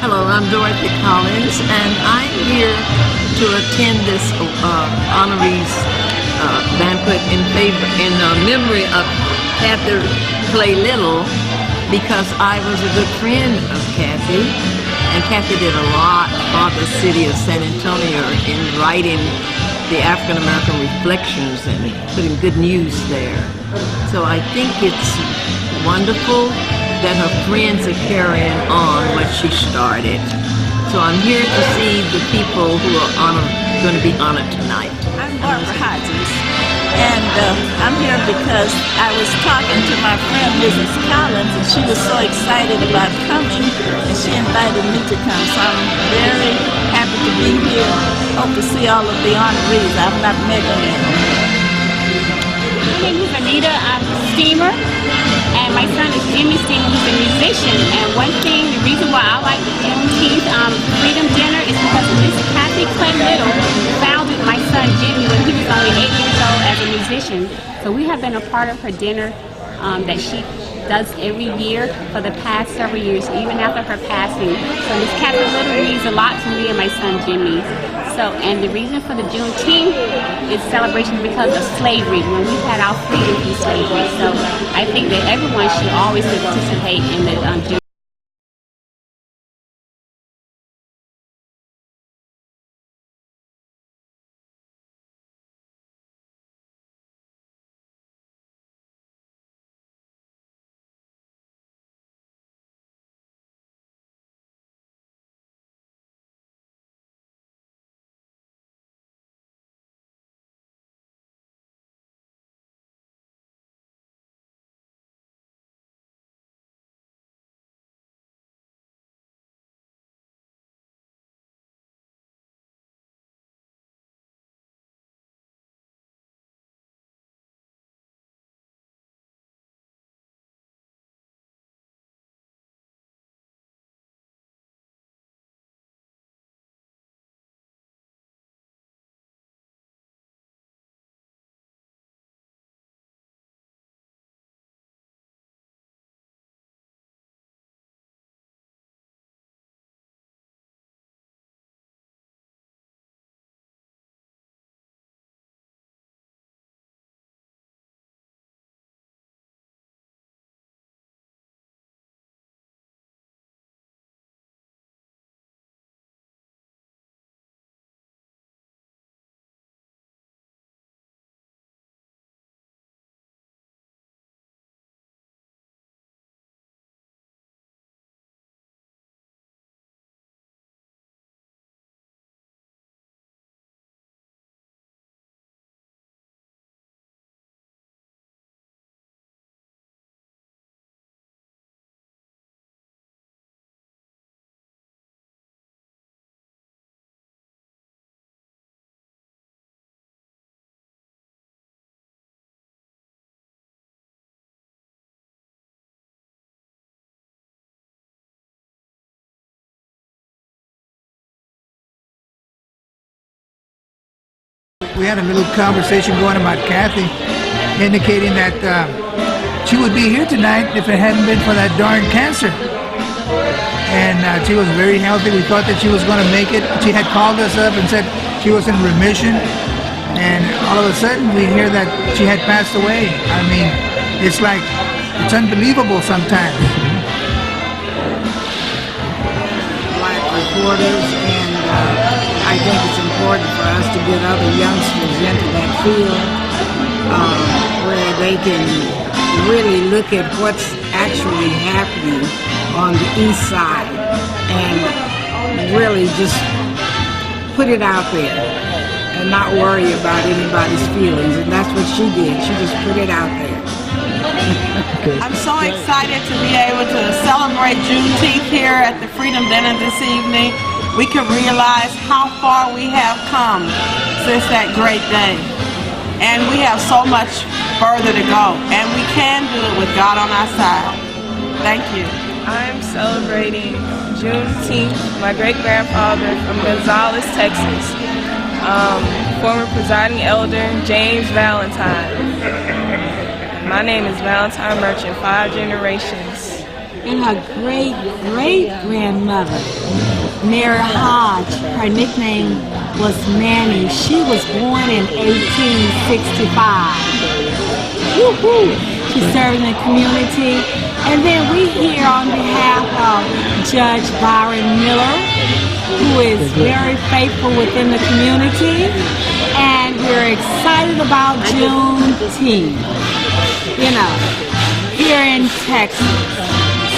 Hello, I'm Dorothy Collins, and I'm here to attend this honorees banquet in memory of Kathy Clay Little, because I was a good friend of Kathy, and Kathy did a lot for the city of San Antonio in writing the African American Reflections and putting good news there. So I think it's wonderful that her friends are carrying on what she started. So I'm here to see the people who are going to be honored tonight. I'm Barbara Hodges, and I'm here because I was talking to my friend Mrs. Collins, and she was so excited about coming, and she invited me to come. So I'm very happy to be here. Hope to see all of the honorees. I've not met any of them. My name is Anita. I'm a steamer. And my son is Jimmy Steamer, who's a musician. And one thing, the reason why I like the Juneteenth Freedom Dinner is because Miss Kathy Clay Little founded my son Jimmy when he was only 8 years old as a musician. So we have been a part of her dinner that she does every year for the past several years, even after her passing. So Miss Kathy Little means a lot to me and my son Jimmy. So, and the reason for the Juneteenth is celebration because of slavery, when we had our freedom from slavery. So I think that everyone should always participate in the Juneteenth. We had a little conversation going about Kathy, indicating that she would be here tonight if it hadn't been for that darn cancer. And she was very healthy. We thought that she was going to make it. She had called us up and said she was in remission. And all of a sudden we hear that she had passed away. I mean, it's unbelievable sometimes. Black reporters, and I think it's important for us to get other youngsters into that field where they can really look at what's actually happening on the east side and really just put it out there and not worry about anybody's feelings. And that's what she did. She just put it out there. I'm so excited to be able to celebrate Juneteenth here at the Freedom Dinner this evening. We can realize how far we have come since that great day. And we have so much further to go. And we can do it with God on our side. Thank you. I'm celebrating Juneteenth. My great-grandfather from Gonzales, Texas. Former presiding elder, James Valentine. My name is Valentine Merchant, 5 generations. and her great-great-grandmother, Mary Hodge. Her nickname was Manny. She was born in 1865. Woo-hoo! She served in the community. And then we here on behalf of Judge Byron Miller, who is very faithful within the community, and we're excited about Juneteenth, here in Texas.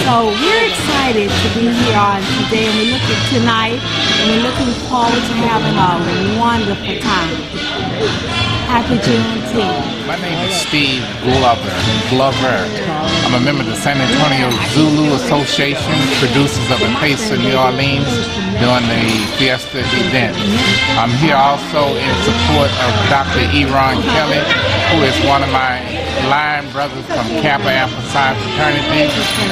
So we're excited to be here on today, and we look at tonight, and we're looking forward to having a wonderful time. Happy Juneteenth. My name is Steve Glover. I'm a member of the San Antonio Zulu Association, producers of a Taste of New Orleans during the Fiesta event. I'm here also in support of Dr. Eron Kelly, who is one of my line brothers from Kappa Alpha Psi Fraternity.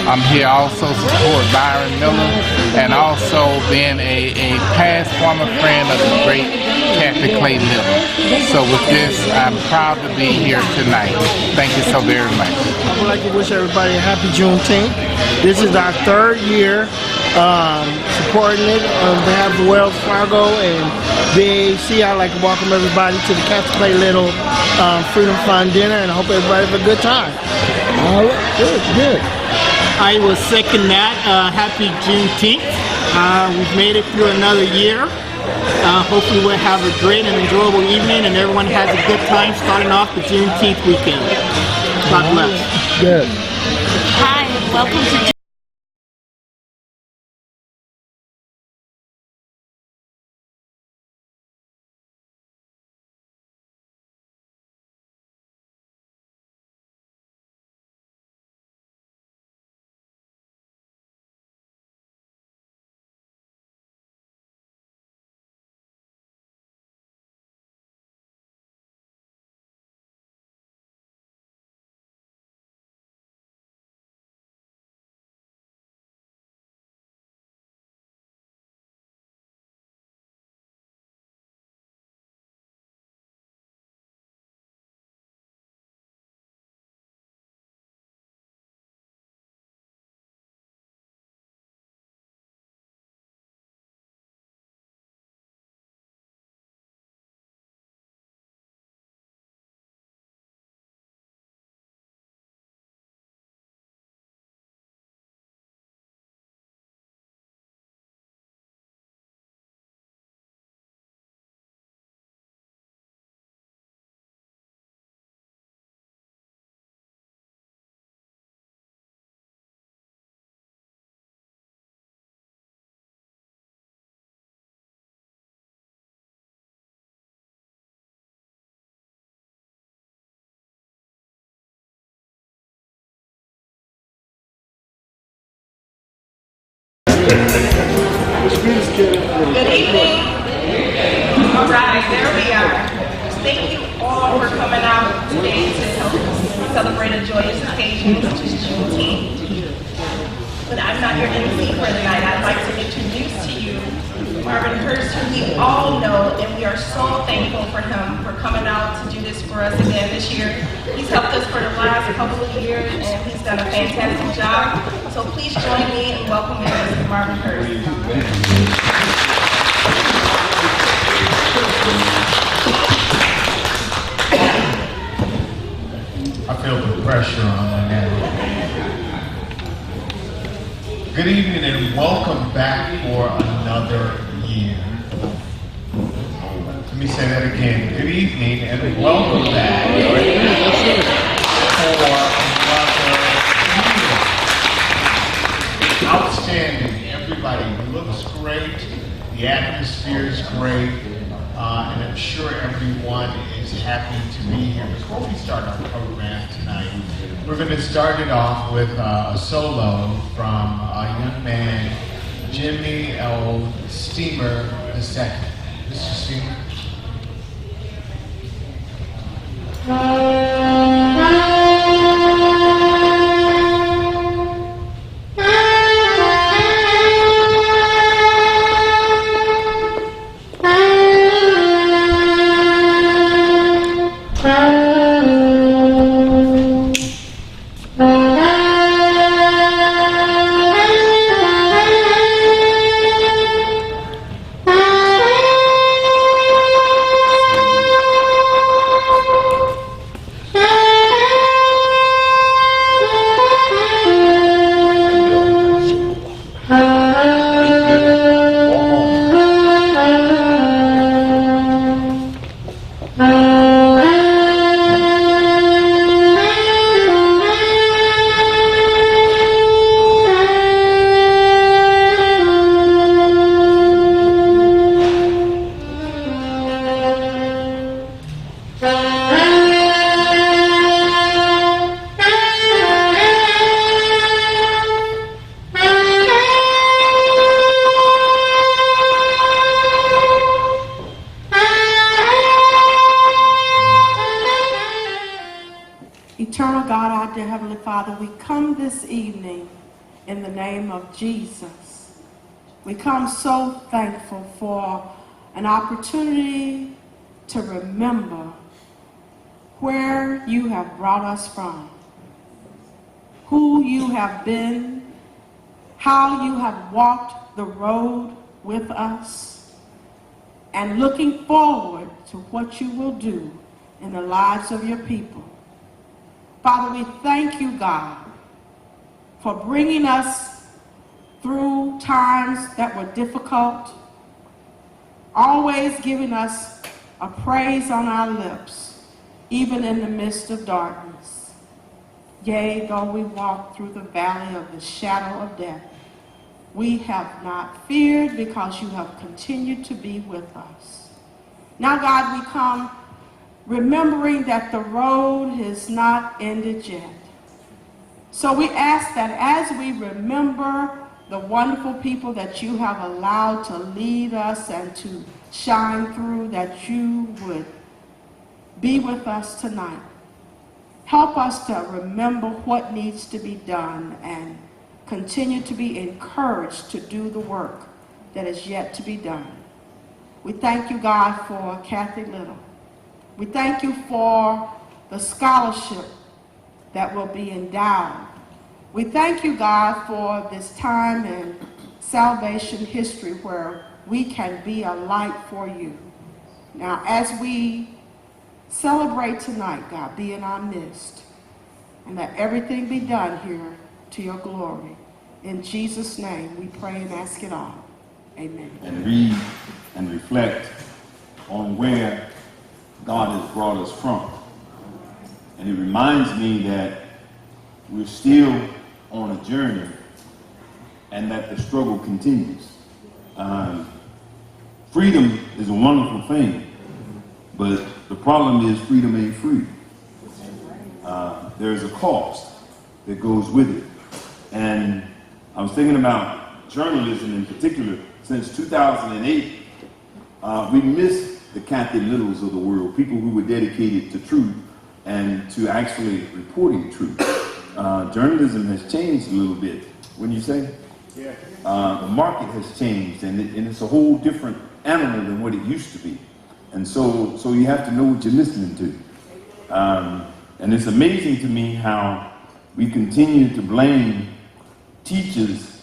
I'm here also to support Byron Miller, and also being a past former friend of the great Kathy Clay Little. So with this, I'm proud to be here tonight. Thank you so very much. I would like to wish everybody a happy Juneteenth. This is our third year supporting it on behalf of Wells Fargo and BAC. I'd like to welcome everybody to the Kathy Clay Little Freedom Fund dinner, and I hope everybody has a good time. All right, good. I will second that. Happy Juneteenth. We've made it through another year. Hopefully we'll have a great and enjoyable evening, and everyone has a good time starting off the Juneteenth weekend. God bless. Good. Hi, welcome to Good evening. All right, there we are. Thank you all for coming out today to help us celebrate a joyous occasion, which is Juneteenth. But I'm not your MC for the night. I'd like to introduce to you Marvin Hurst, who we all know, and we are so thankful for him for coming out to do this for us again this year. He's helped us for the last couple of years, and he's done a fantastic job. So please join me in welcoming Mr. Marvin Hurst. I feel the pressure on my neck. Good evening and welcome back for another year. Let me say that again. Good evening and welcome back for another year. Outstanding. Everybody looks great. The atmosphere is great. And I'm sure everyone is happy to be here. Before we start our program tonight, we're going to start it off with a solo from a young man, Jimmy L. Steamer II. Mr. Steamer. Eternal God, our dear Heavenly Father, we come this evening in the name of Jesus. We come so thankful for an opportunity to remember where you have brought us from, who you have been, how you have walked the road with us, and looking forward to what you will do in the lives of your people. Father, we thank you, God, for bringing us through times that were difficult, always giving us a praise on our lips, even in the midst of darkness. Yea, though we walk through the valley of the shadow of death, we have not feared because you have continued to be with us. Now, God, we come remembering that the road is not ended yet. So we ask that as we remember the wonderful people that you have allowed to lead us and to shine through, that you would be with us tonight. Help us to remember what needs to be done and continue to be encouraged to do the work that is yet to be done. We thank you, God, for Kathy Little. We thank you for the scholarship that will be endowed. We thank you, God, for this time in salvation history where we can be a light for you. Now, as we celebrate tonight, God, be in our midst, and let everything be done here to your glory. In Jesus' name, we pray and ask it all. Amen. And read and reflect on where God has brought us from. And it reminds me that we're still on a journey and that the struggle continues. Freedom is a wonderful thing, but the problem is freedom ain't free. There's a cost that goes with it. And I was thinking about journalism in particular. Since 2008, we missed the Kathy Littles of the world, people who were dedicated to truth and to actually reporting truth. Journalism has changed a little bit, wouldn't you say? Yeah. The market has changed, and it's a whole different animal than what it used to be. And so you have to know what you're listening to. And it's amazing to me how we continue to blame teachers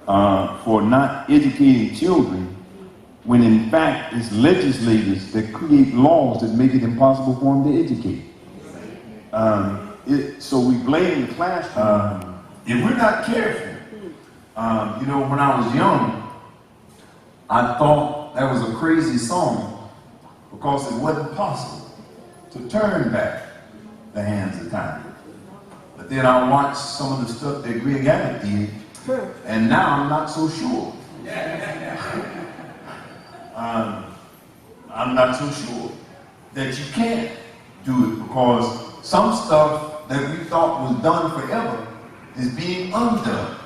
for not educating children, when in fact it's legislators that create laws that make it impossible for them to educate. So we blame the classroom. If we're not careful, you know, when I was young, I thought that was a crazy song because it wasn't possible to turn back the hands of time. But then I watched some of the stuff that Greg Abbott did, and now I'm not so sure. I'm not so sure that you can't do it, because some stuff that we thought was done forever is being undone.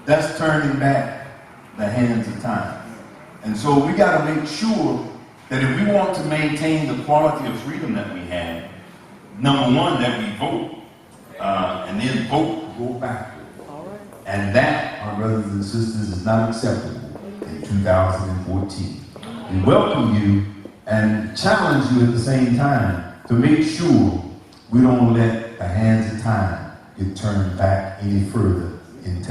That's turning back the hands of time. And so we got to make sure that if we want to maintain the quality of freedom that we have, number one, that we vote, and then vote to go backward. And that, my brothers and sisters, is not acceptable in 2014. We welcome you and challenge you at the same time to make sure we don't let the hands of time get turned back any further in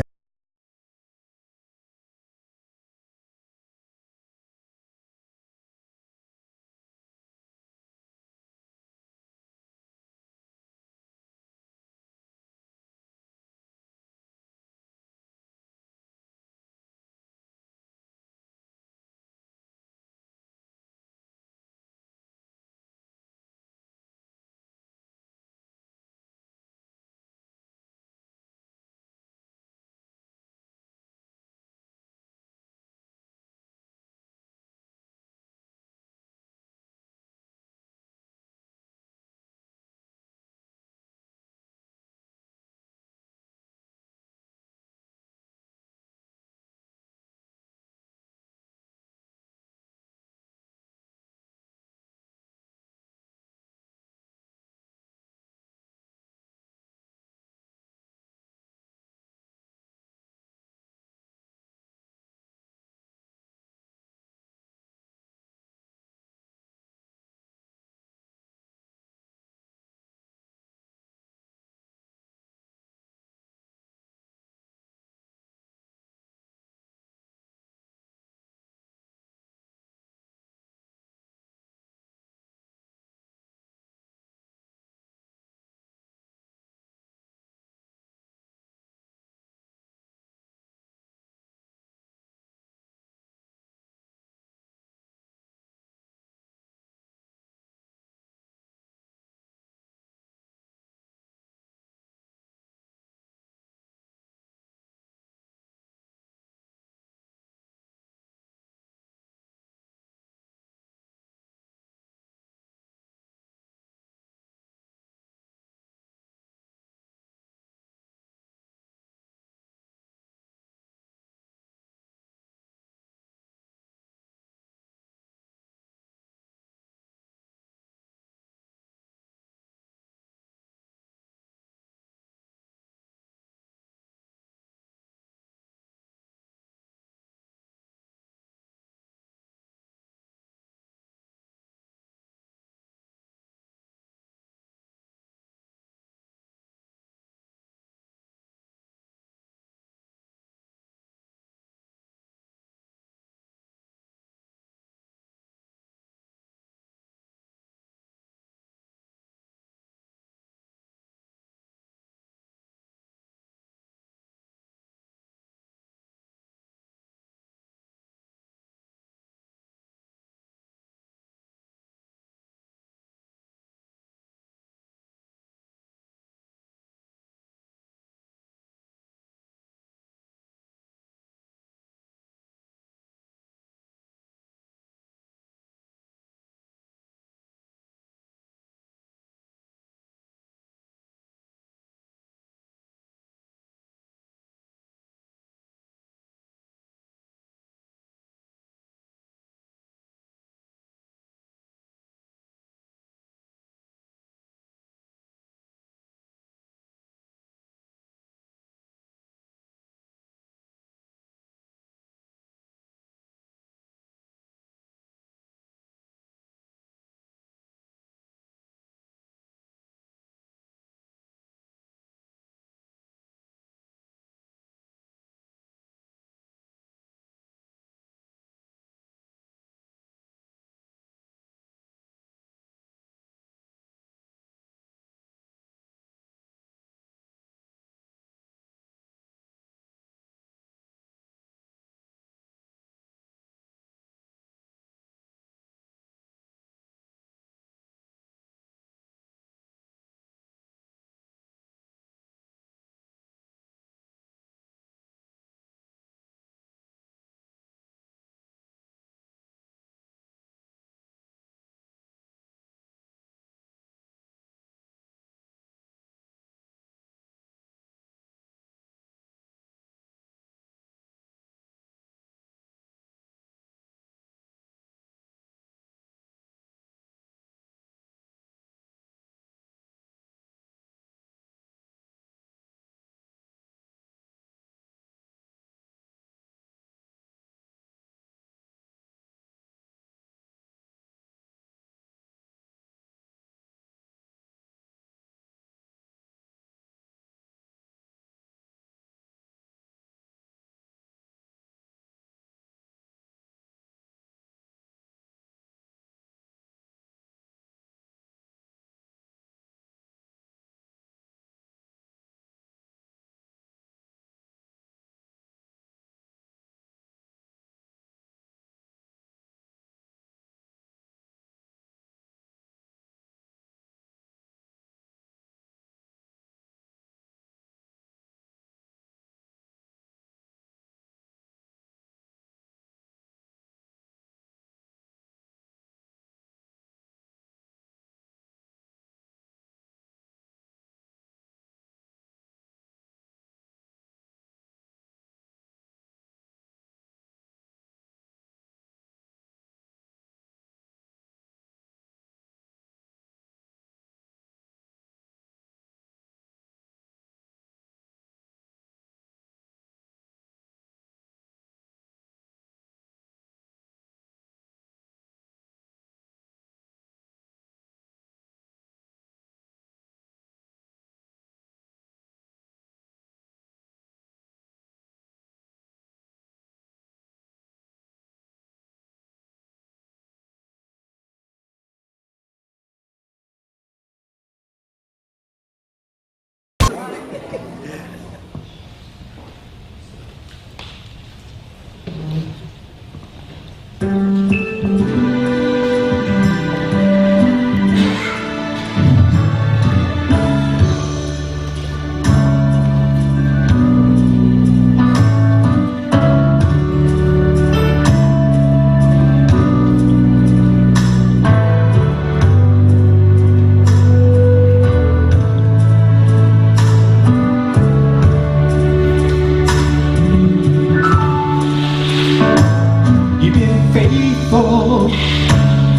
faithful,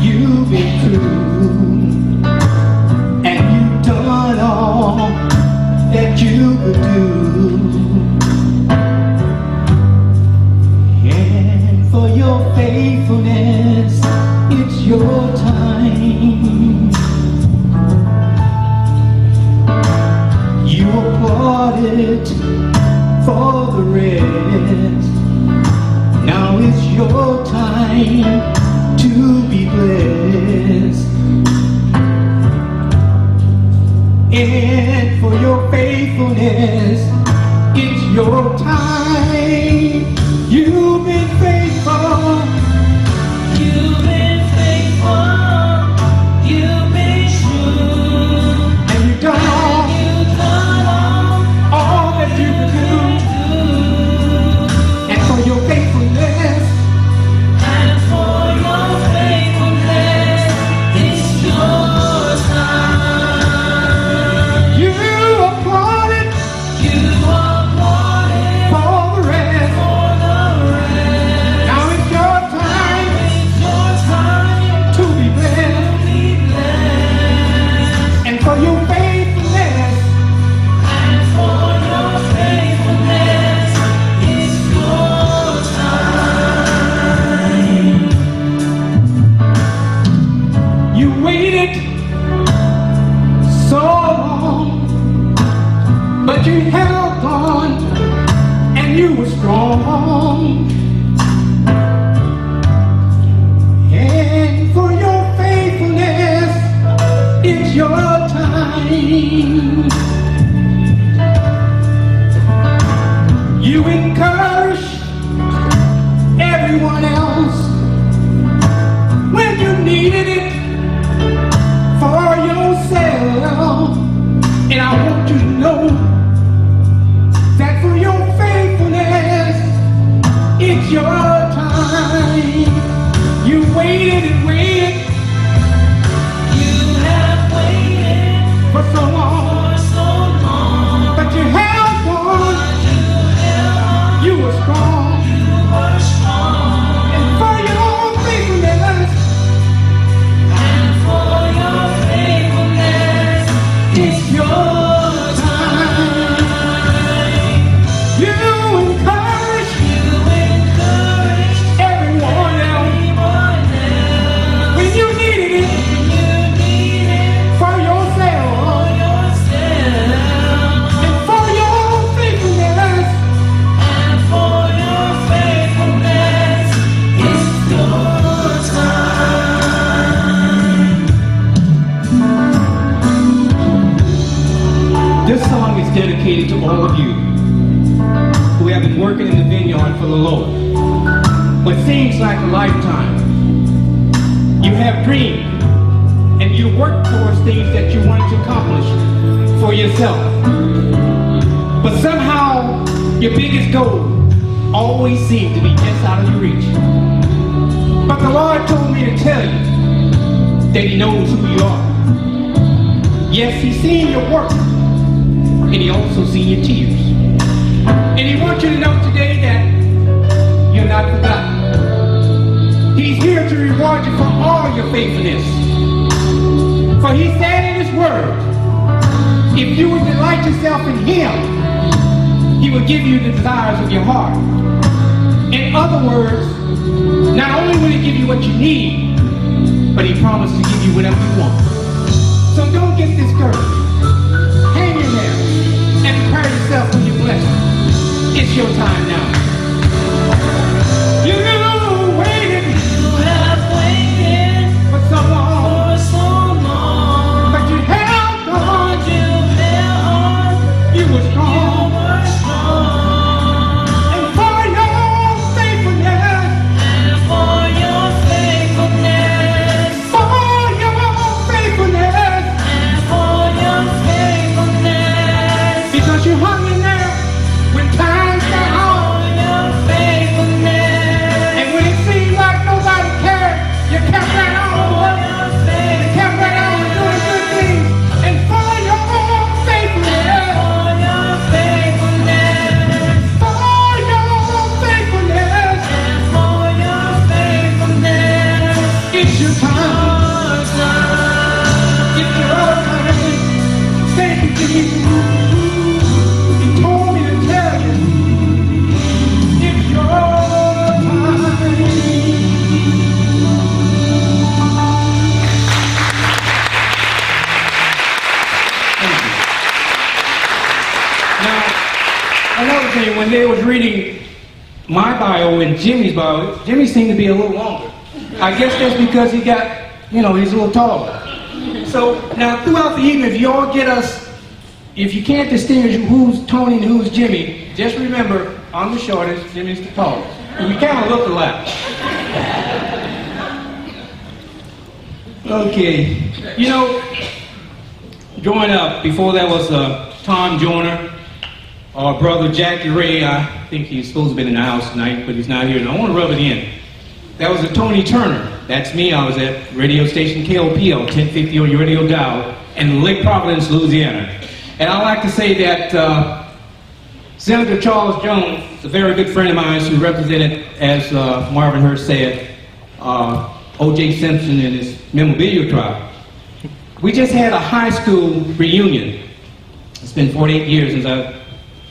you've been true, and you've done all that you could do. And for your faithfulness, it's your time. You applauded for the rest. Now it's your time to be blessed. And for your faithfulness, it's your time. You've been faithful. You've been faithful. You've been true. And you've done all that you could do. And for your faithfulness, and for your faithfulness, it's your time. You applauded. You applauded for the rest. Now it's your time. It's your time to be blessed. And for your faithfulness, and for your faithfulness, it's your time. You waited so long, but you held on, and you were strong. And for your faithfulness, it's your time. You encourage everyone else when you needed it for yourself. And I want you to know that for your faithfulness, it's your time. You waited and waited. You have waited for so long, but you held on. You were strong. And for your faithfulness, it's your time. You encourage everyone else when you needed it for yourself. And for your faithfulness, it's your time. This song is dedicated to all of you who have been working in the vineyard for the Lord. What seems like a lifetime. You have dreamed and you work towards things that you wanted to accomplish for yourself. But somehow your biggest goal always seemed to be just out of your reach. But the Lord told me to tell you that He knows who you are. Yes, He's seen your work, and He also seen your tears. And He wants you to know today that you're not forgotten. He's here to reward you for all your faithfulness. For He said in His word, if you would delight yourself in Him, He will give you the desires of your heart. In other words, not only will He give you what you need, but He promised to give you whatever you want. So don't get discouraged. Hang in there and prepare yourself when you're blessed. It's your time now. You waited. You have waited for so long. But you held on. You were strong. And for your faithfulness. And for your faithfulness. For your faithfulness. And for your faithfulness. Because you hung in there when times got hard. And when they was reading my bio and Jimmy's bio, Jimmy seemed to be a little longer. I guess that's because he got, you know, he's a little taller. So now throughout the evening, if you all get us, if you can't distinguish who's Tony and who's Jimmy, just remember, I'm the shortest, Jimmy's the tallest. And we kind of look alike. Okay, you know, growing up, before that was Tom Joyner, our brother Jackie Ray. I think he's supposed to be in the house tonight, but he's not here, and I want to rub it in. That was a Tony Turner. That's me. I was at radio station KOPL, 1050 on your radio dial, in Lake Providence, Louisiana. And I like to say that Senator Charles Jones, a very good friend of mine who represented, as Marvin Hurst said, O.J. Simpson and his memorabilia tribe. We just had a high school reunion. It's been 48 years since I've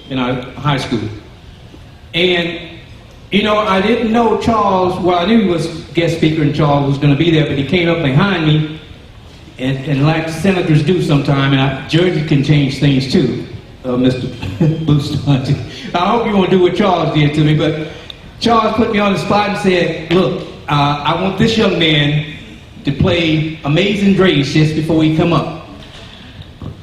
been out of high school. And, you know, I didn't know Charles, well, I knew he was guest speaker and Charles was going to be there, but he came up behind me, and like senators do sometime, and Jersey can change things too, Mr. Bustamante. I hope you won't do what Charles did to me, but Charles put me on the spot and said, look, I want this young man to play Amazing Grace just before we come up.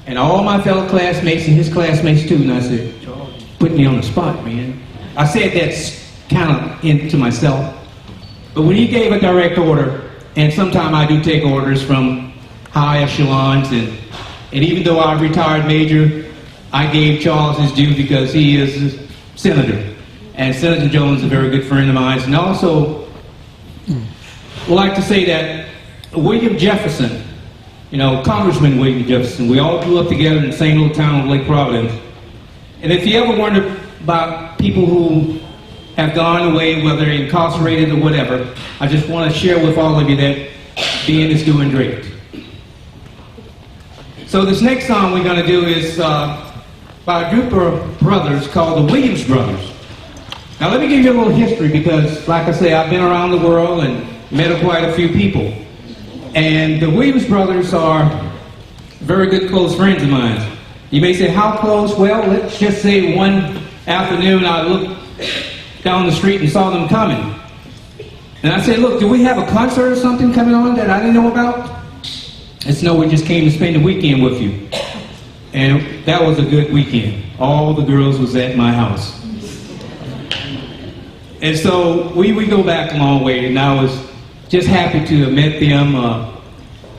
And all my fellow classmates and his classmates too, and I said, Charles, put me on the spot, man. I said that's kind of into myself. But when he gave a direct order, and sometimes I do take orders from high echelons, and even though I'm a retired major, I gave Charles his due because he is a senator. And Senator Jones is a very good friend of mine. And also, would like to say that William Jefferson, you know, Congressman William Jefferson, we all grew up together in the same little town of Lake Providence. And if you ever wonder about people who have gone away, whether they're incarcerated or whatever, I just want to share with all of you that Ben is doing great. So this next song we're going to do is by a group of brothers called the Williams Brothers. Now let me give you a little history because, like I say, I've been around the world and met quite a few people. And the Williams Brothers are very good close friends of mine. You may say, how close? Well, let's just say one afternoon I looked down the street and saw them coming. And I said, look, do we have a concert or something coming on that I didn't know about? They said, no, we just came to spend the weekend with you. And that was a good weekend. All the girls was at my house. And so we go back a long way, and I was just happy to have met them.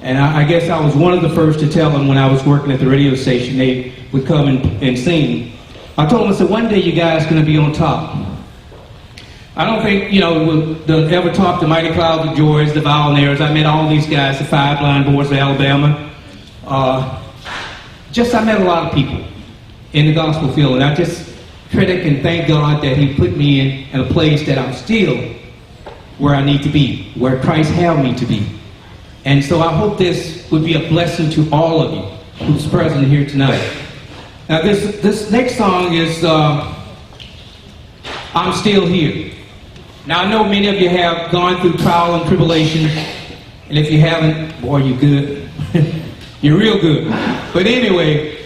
And I guess I was one of the first to tell them when I was working at the radio station, they would come and sing. I told them, I said, one day you guys are going to be on top. I don't think, you know, they'll ever talk to Mighty Clouds of Joys, the Violinaires. I met all these guys, the Five Blind Boys of Alabama. I met a lot of people in the gospel field, and I just credit and thank God that He put me in a place that I'm still where I need to be, where Christ held me to be. And so I hope this would be a blessing to all of you who's present here tonight. Now this next song is I'm Still Here. Now I know many of you have gone through trial and tribulation, and if you haven't, boy, you're good. You're real good. But anyway,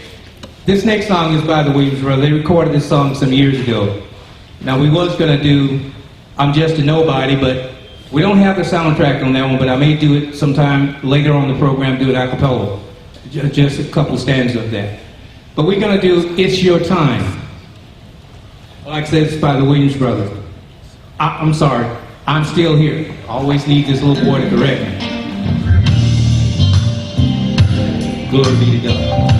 this next song is by the Williams Brothers. They recorded this song some years ago. Now we was gonna do I'm Just a Nobody, but we don't have the soundtrack on that one, but I may do it sometime later on the program, do it a cappella. Just a couple stanzas of that. But we're gonna do It's Your Time. Like I said, it's by the Williams Brothers. I'm sorry, I'm Still Here. Always need this little boy to correct me. Glory be to God.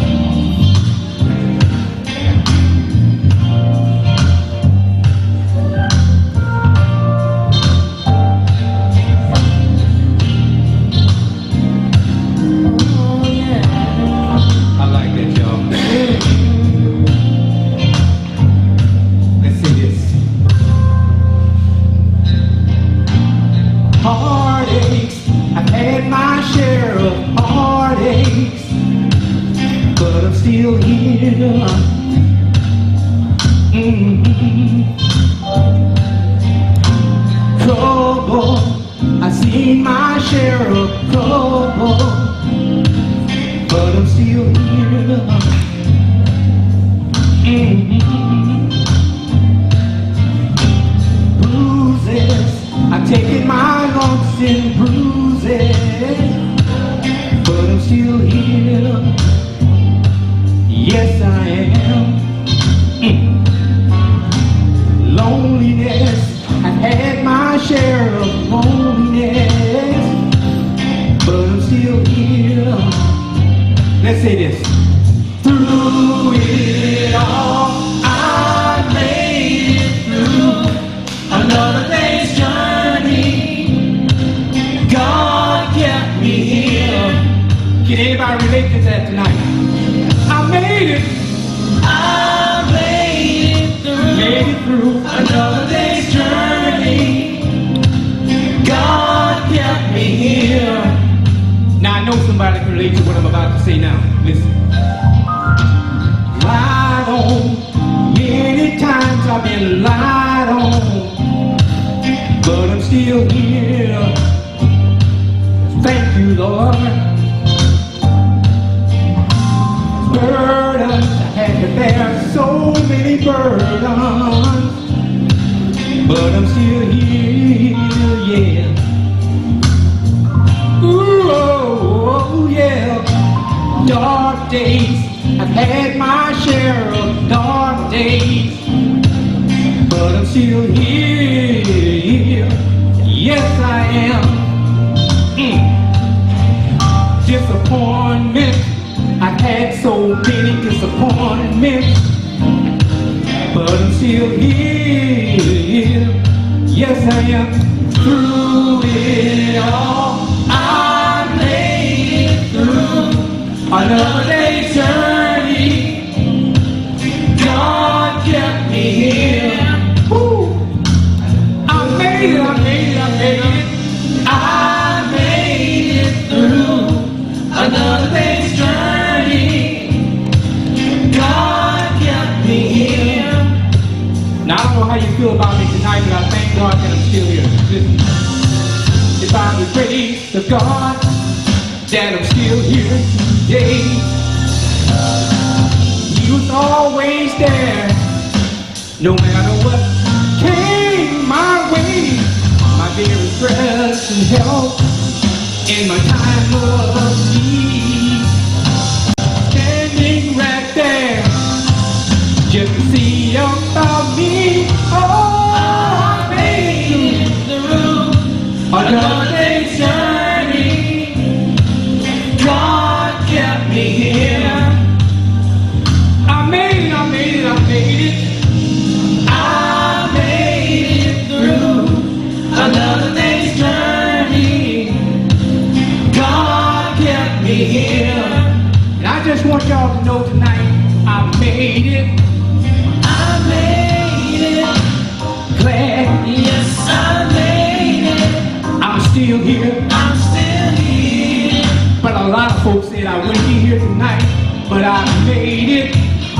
Trouble, I've seen my share of trouble, but I'm still here. I've taken my lumps and bruises, but I'm still here. Yes, I am. Loneliness, I've had my share of loneliness, but I'm still here. Let's say this. Through it all, I made it through another day's journey. God kept me here. Can anybody relate to that tonight? I made it. I made it through another day's journey. God kept me here. Now I know somebody can relate to what I'm about to say now. Listen. Lied on. Many times I've been lied on, but I'm still here. Thank you, Lord. Burdens, I had to bear so many burdens, but I'm still here, yeah. Ooh, oh, yeah. Dark days, I've had my share of dark days, but I'm still here. Yes, I am. Disappointment, I've had so many disappointments, but I'm still here. Yes, I am. Through it all, I made it through another day's journey. God kept me here. Woo. I made it, I made it, I made it. I made it through another day's journey. God kept me here. Now I don't know how you feel about me tonight, but I thank God that I'm still here. Listen. It's by the grace of God that I'm still here today. He was always there, no matter what came my way. My very present help in my time of need. Standing right there, just to see about me. Oh, I made it through another day's journey. God kept me here. I made it, I made it, I made it. I made it through another day's journey. God kept me here. And I just want y'all to know tonight, I made it. I made it. Glad. Yes, I made it. I'm still here. I'm still here. But a lot of folks said I wouldn't be here tonight, but I made it. I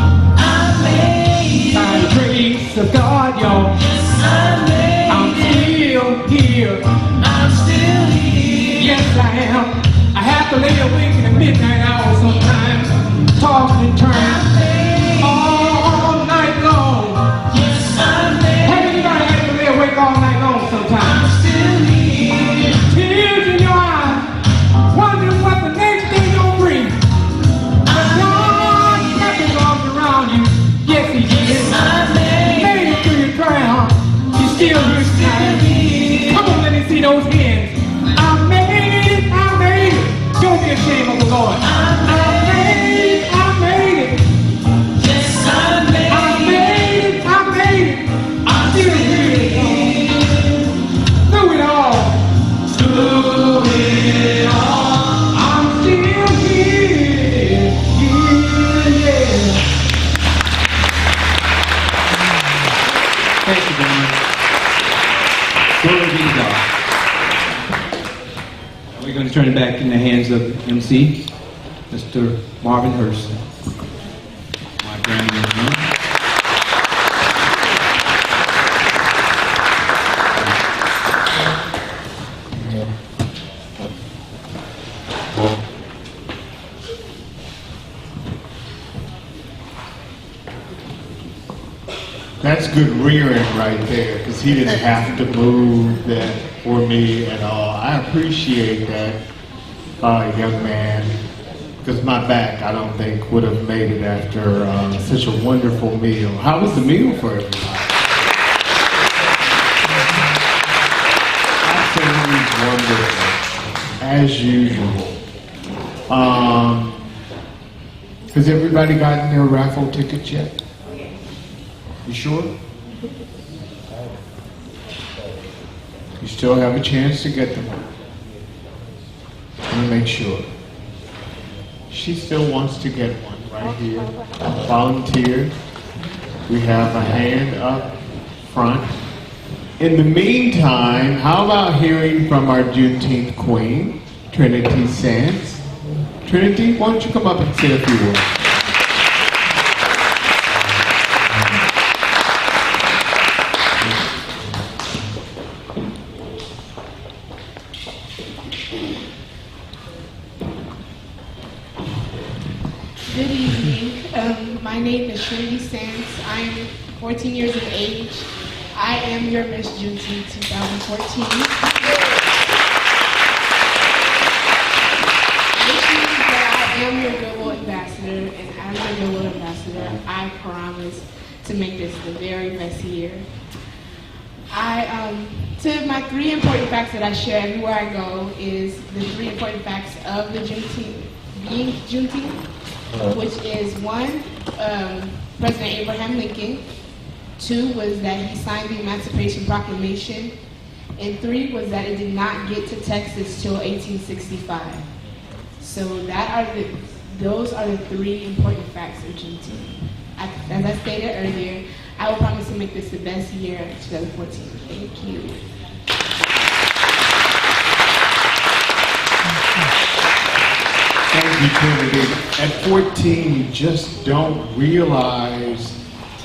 made it. By the grace of God, y'all. Yes, I made it. I'm still here. I'm still here. Yes, I am. I have to lay awake in the midnight hour sometimes, tossing and turning all night long. Yes, I made it. Have anybody had to lay awake all night long sometimes? I'm still here. Tears in your eyes, wondering what the next day gonna bring. But God kept his arms around you. Yes, he did. Yes, I made it through your trial. You're still here tonight. Come on, let me see those hands. I made it, I made it. Don't be ashamed of the Lord. I made it, I made it. Yes, I made it. I made it, I made it. I'm still here. Through it all. Through it all. I'm still here. Yeah. Thank you very much. Glory be to God. We're going to turn it back in the hands of MC, Mr. Marvin Hurst. My grandmother. That's good rearing right there, because he didn't have to move that for me at all. I appreciate that, young man, because my back, I don't think, would have made it after such a wonderful meal. How was the meal for everybody? Absolutely wonderful, as usual. Has everybody gotten their raffle tickets yet? You sure? You still have a chance to get them. I'm gonna make sure. She still wants to get one right here. Volunteer. We have a hand up front. In the meantime, how about hearing from our Juneteenth queen, Trinity Sands? Trinity, why don't you come up and say a few words? Good evening. My name is Trinity Sands. I'm 14 years of age. I am your Miss Juneteenth 2014. Which means that I am your Goodwill Ambassador, and as your Goodwill Ambassador, I promise to make this the very best year. To my 3 important facts that I share everywhere I go is the 3 important facts of the being Juneteenth, which is 1, President Abraham Lincoln. 2 was that he signed the Emancipation Proclamation. And 3 was that it did not get to Texas till 1865. So those are the 3 important facts of Juneteenth. As I stated earlier, I will promise to make this the best year of 2014. Thank you. Thank you, Trinity. At 14, you just don't realize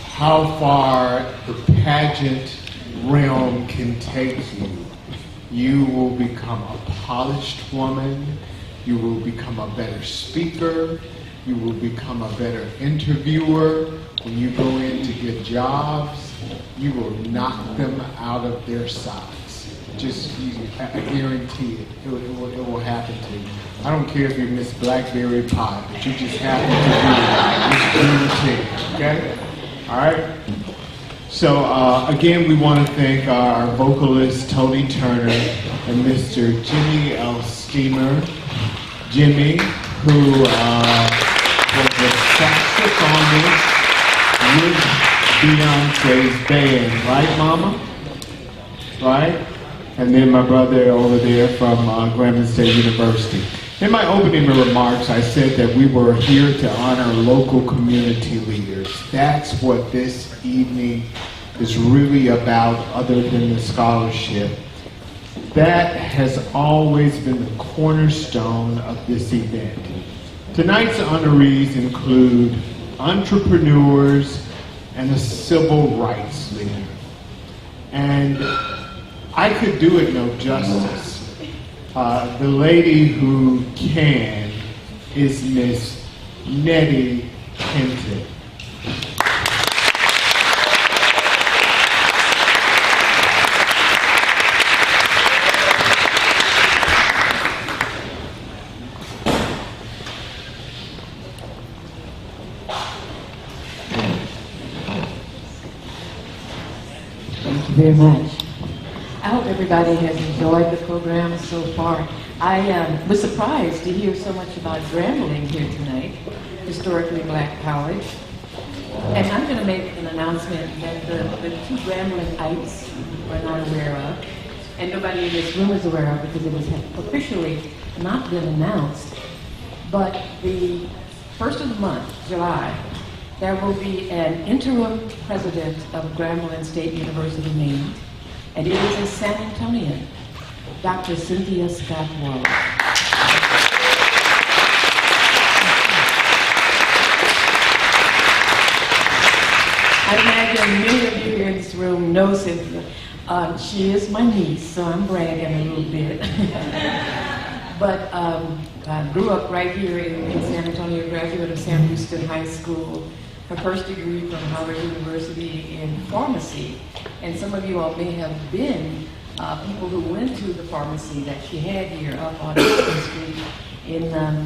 how far the pageant realm can take you. You will become a polished woman. You will become a better speaker. You will become a better interviewer. When you go in to get jobs, you will knock them out of their socks. I guarantee it. It will happen to you. I don't care if you're Miss Blackberry Pie, but you just happen to be Miss Juneteenth, okay? All right? So, again, we want to thank our vocalist, Tony Turner, and Mr. Jimmy L. Steamer. Jimmy, who was a saxophonist with Beyonce's band. Right, Mama? Right? And then my brother over there from Grambling State University. In my opening remarks, I said that we were here to honor local community leaders. That's what this evening is really about, other than the scholarship. That has always been the cornerstone of this event. Tonight's honorees include entrepreneurs and a civil rights leader. And I could do it no justice. The lady who can is Miss Nettie Hinton. Thank you very much. I hope everybody has enjoyed the program so far. I was surprised to hear so much about Grambling here tonight, historically black college. And I'm going to make an announcement that the 2 Gramblingites are not aware of, and nobody in this room is aware of because it was officially not been announced. But the 1st of the month, July, there will be an interim president of Grambling State University named, and it is a San Antonian, Dr. Cynthia Scott Wallace. I imagine many of you here in this room know Cynthia. She is my niece, so I'm bragging a little bit. But I grew up right here in San Antonio, graduate of Sam Houston High School. her first degree from Harvard University in pharmacy. And some of you all may have been people who went to the pharmacy that she had here up on 8th Street in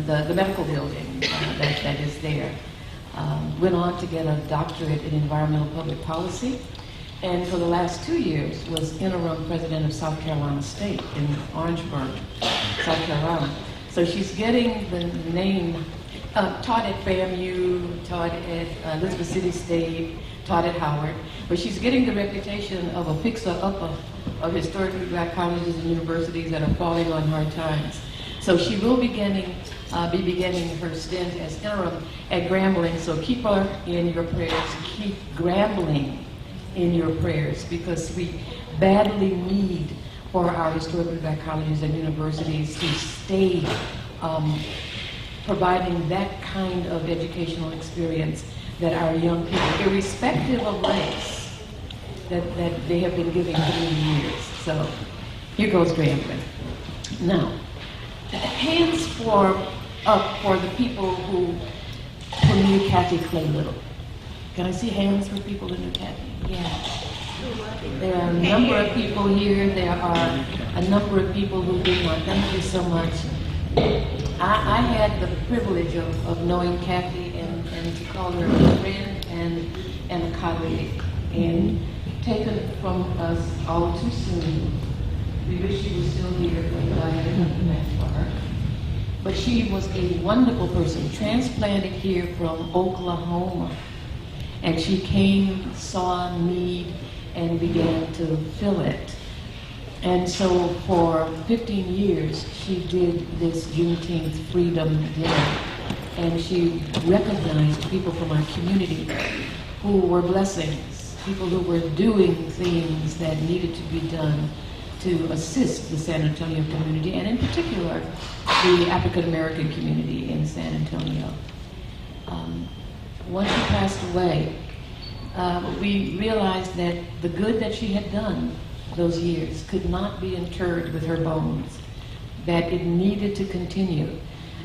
the medical building that is there. Went on to get a doctorate in environmental public policy, and for the last 2 years was interim president of South Carolina State in Orangeburg, South Carolina. So she's getting the name, taught at FAMU, taught at Elizabeth City State, taught at Howard, but she's getting the reputation of a fixer-upper of historically black colleges and universities that are falling on hard times. So she will be beginning her stint as interim at Grambling, so keep her in your prayers. Keep Grambling in your prayers, because we badly need for our historically black colleges and universities to stay providing that kind of educational experience that our young people, irrespective of race, that they have been giving for many years. So here goes Grambling. Now, hands up for the people who knew Kathy Clay Little. Can I see hands for people who knew Kathy? Yeah. There are a number of people here. There are a number of people who did not. Thank you so much. I had the privilege of knowing Kathy and to call her a friend and a colleague, and taken from us all too soon. We wish she was still here, but I had nothing back for her. But she was a wonderful person, transplanted here from Oklahoma. And she came, saw a need, and began to fill it. And so for 15 years, she did this Juneteenth Freedom Dinner. And she recognized people from our community who were blessings, people who were doing things that needed to be done to assist the San Antonio community, and in particular, the African American community in San Antonio. Once she passed away, we realized that the good that she had done those years could not be interred with her bones, that it needed to continue.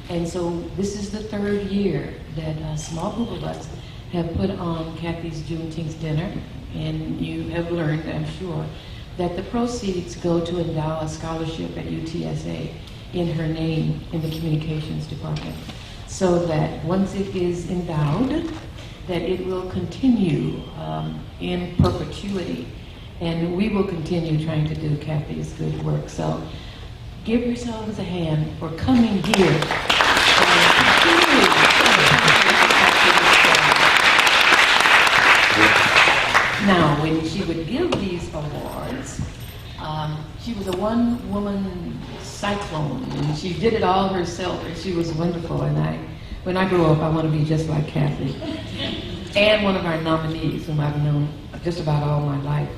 And so this is the 3rd year that a small group of us have put on Kathy's Juneteenth dinner, and you have learned, I'm sure, that the proceeds go to endow a scholarship at UTSA in her name in the communications department, so that once it is endowed, that it will continue in perpetuity, and we will continue trying to do Kathy's good work. So give yourselves a hand for coming here. Now, when she would give these awards, she was a one-woman cyclone, and she did it all herself, and she was wonderful. And when I grow up, I want to be just like Kathy. And one of our nominees, whom I've known just about all my life.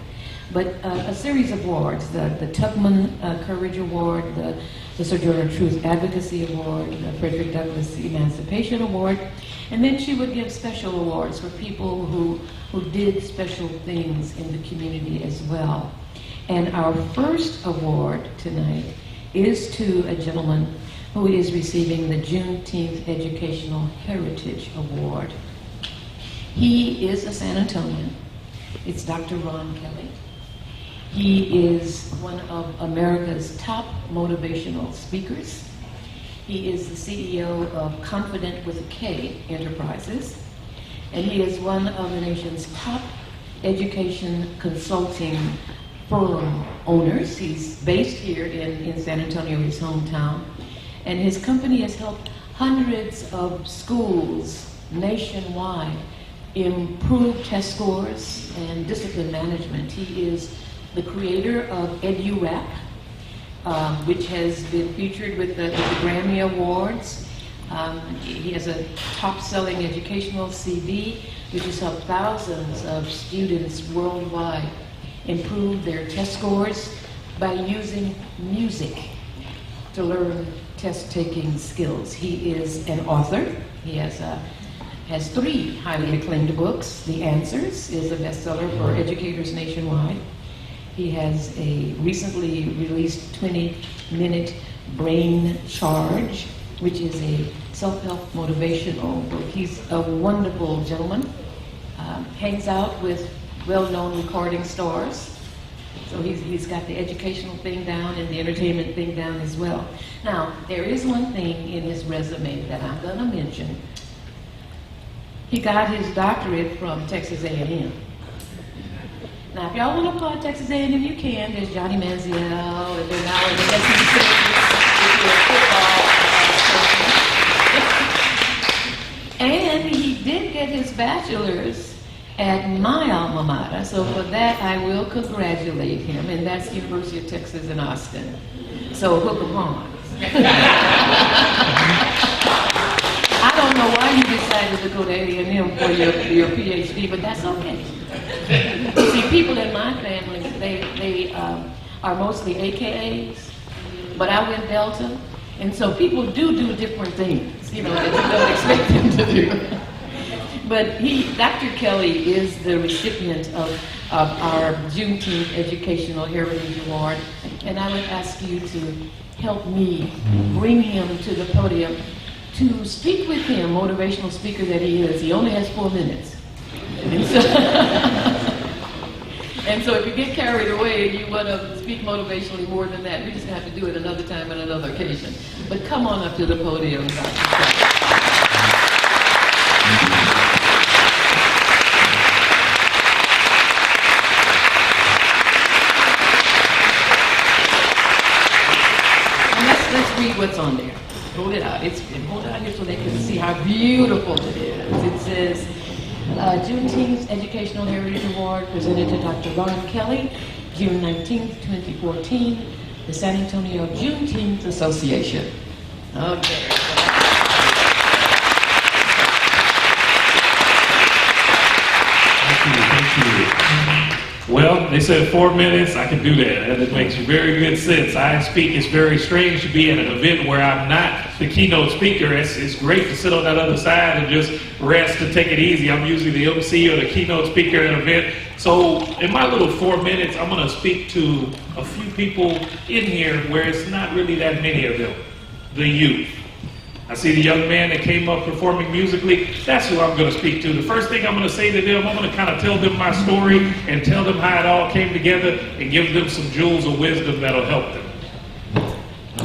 But a series of awards, the Tubman Courage Award, the Sojourner Truth Advocacy Award, the Frederick Douglass Emancipation Award, and then she would give special awards for people who did special things in the community as well. And our first award tonight is to a gentleman who is receiving the Juneteenth Educational Heritage Award. He is a San Antonian. It's Dr. Ron Kelly. He is one of America's top motivational speakers. He is the CEO of Confident with a K Enterprises, and he is one of the nation's top education consulting firm owners. He's based here in San Antonio, his hometown, and his company has helped hundreds of schools nationwide improve test scores and discipline management. He is the creator of EduRap, which has been featured with the Grammy Awards. He has a top-selling educational CD, which has helped thousands of students worldwide improve their test scores by using music to learn test-taking skills. He is an author. He has 3 highly acclaimed books. The Answers is a bestseller for educators nationwide. He has a recently released 20-minute Brain Charge, which is a self-help motivational book. He's a wonderful gentleman, hangs out with well-known recording stars. So he's got the educational thing down and the entertainment thing down as well. Now, there is one thing in his resume that I'm going to mention. He got his doctorate from Texas A&M. Now, if y'all want to applaud Texas A&M, you can. There's Johnny Manziel, and then now the SEC football. And he did get his bachelor's at my alma mater, so for that I will congratulate him, and that's University of Texas in Austin. So hook 'em on. I don't know why you decided to go to A&M for your PhD, but that's okay. See, people in my family, they are mostly AKAs, but I went Delta, and so people do different things, you know, that you don't expect them to do. But Dr. Kelly is the recipient of our Juneteenth Educational Heritage Award, and I would ask you to help me bring him to the podium to speak with him, motivational speaker that he is. He only has 4 minutes. And so if you get carried away and you want to speak motivationally more than that, we're just going to have to do it another time and another occasion. But come on up to the podium, Dr. Kelly. Let's read what's on there. Hold it out. Hold it out here so they can see how beautiful it is. It says, Juneteenth Educational Heritage Award presented to Dr. Ron Kelly, June 19th, 2014, the San Antonio Juneteenth Association. Okay. Thank you. Well, they said 4 minutes, I can do that. That makes very good sense. I speak, it's very strange to be at an event where I'm not the keynote speaker. It's great to sit on that other side and just rest and take it easy. I'm usually the MC or the keynote speaker at an event. So in my little 4 minutes, I'm going to speak to a few people in here where it's not really that many of them, the youth. I see the young man that came up performing musically. That's who I'm going to speak to. The first thing I'm going to say to them, I'm going to kind of tell them my story and tell them how it all came together and give them some jewels of wisdom that'll help them.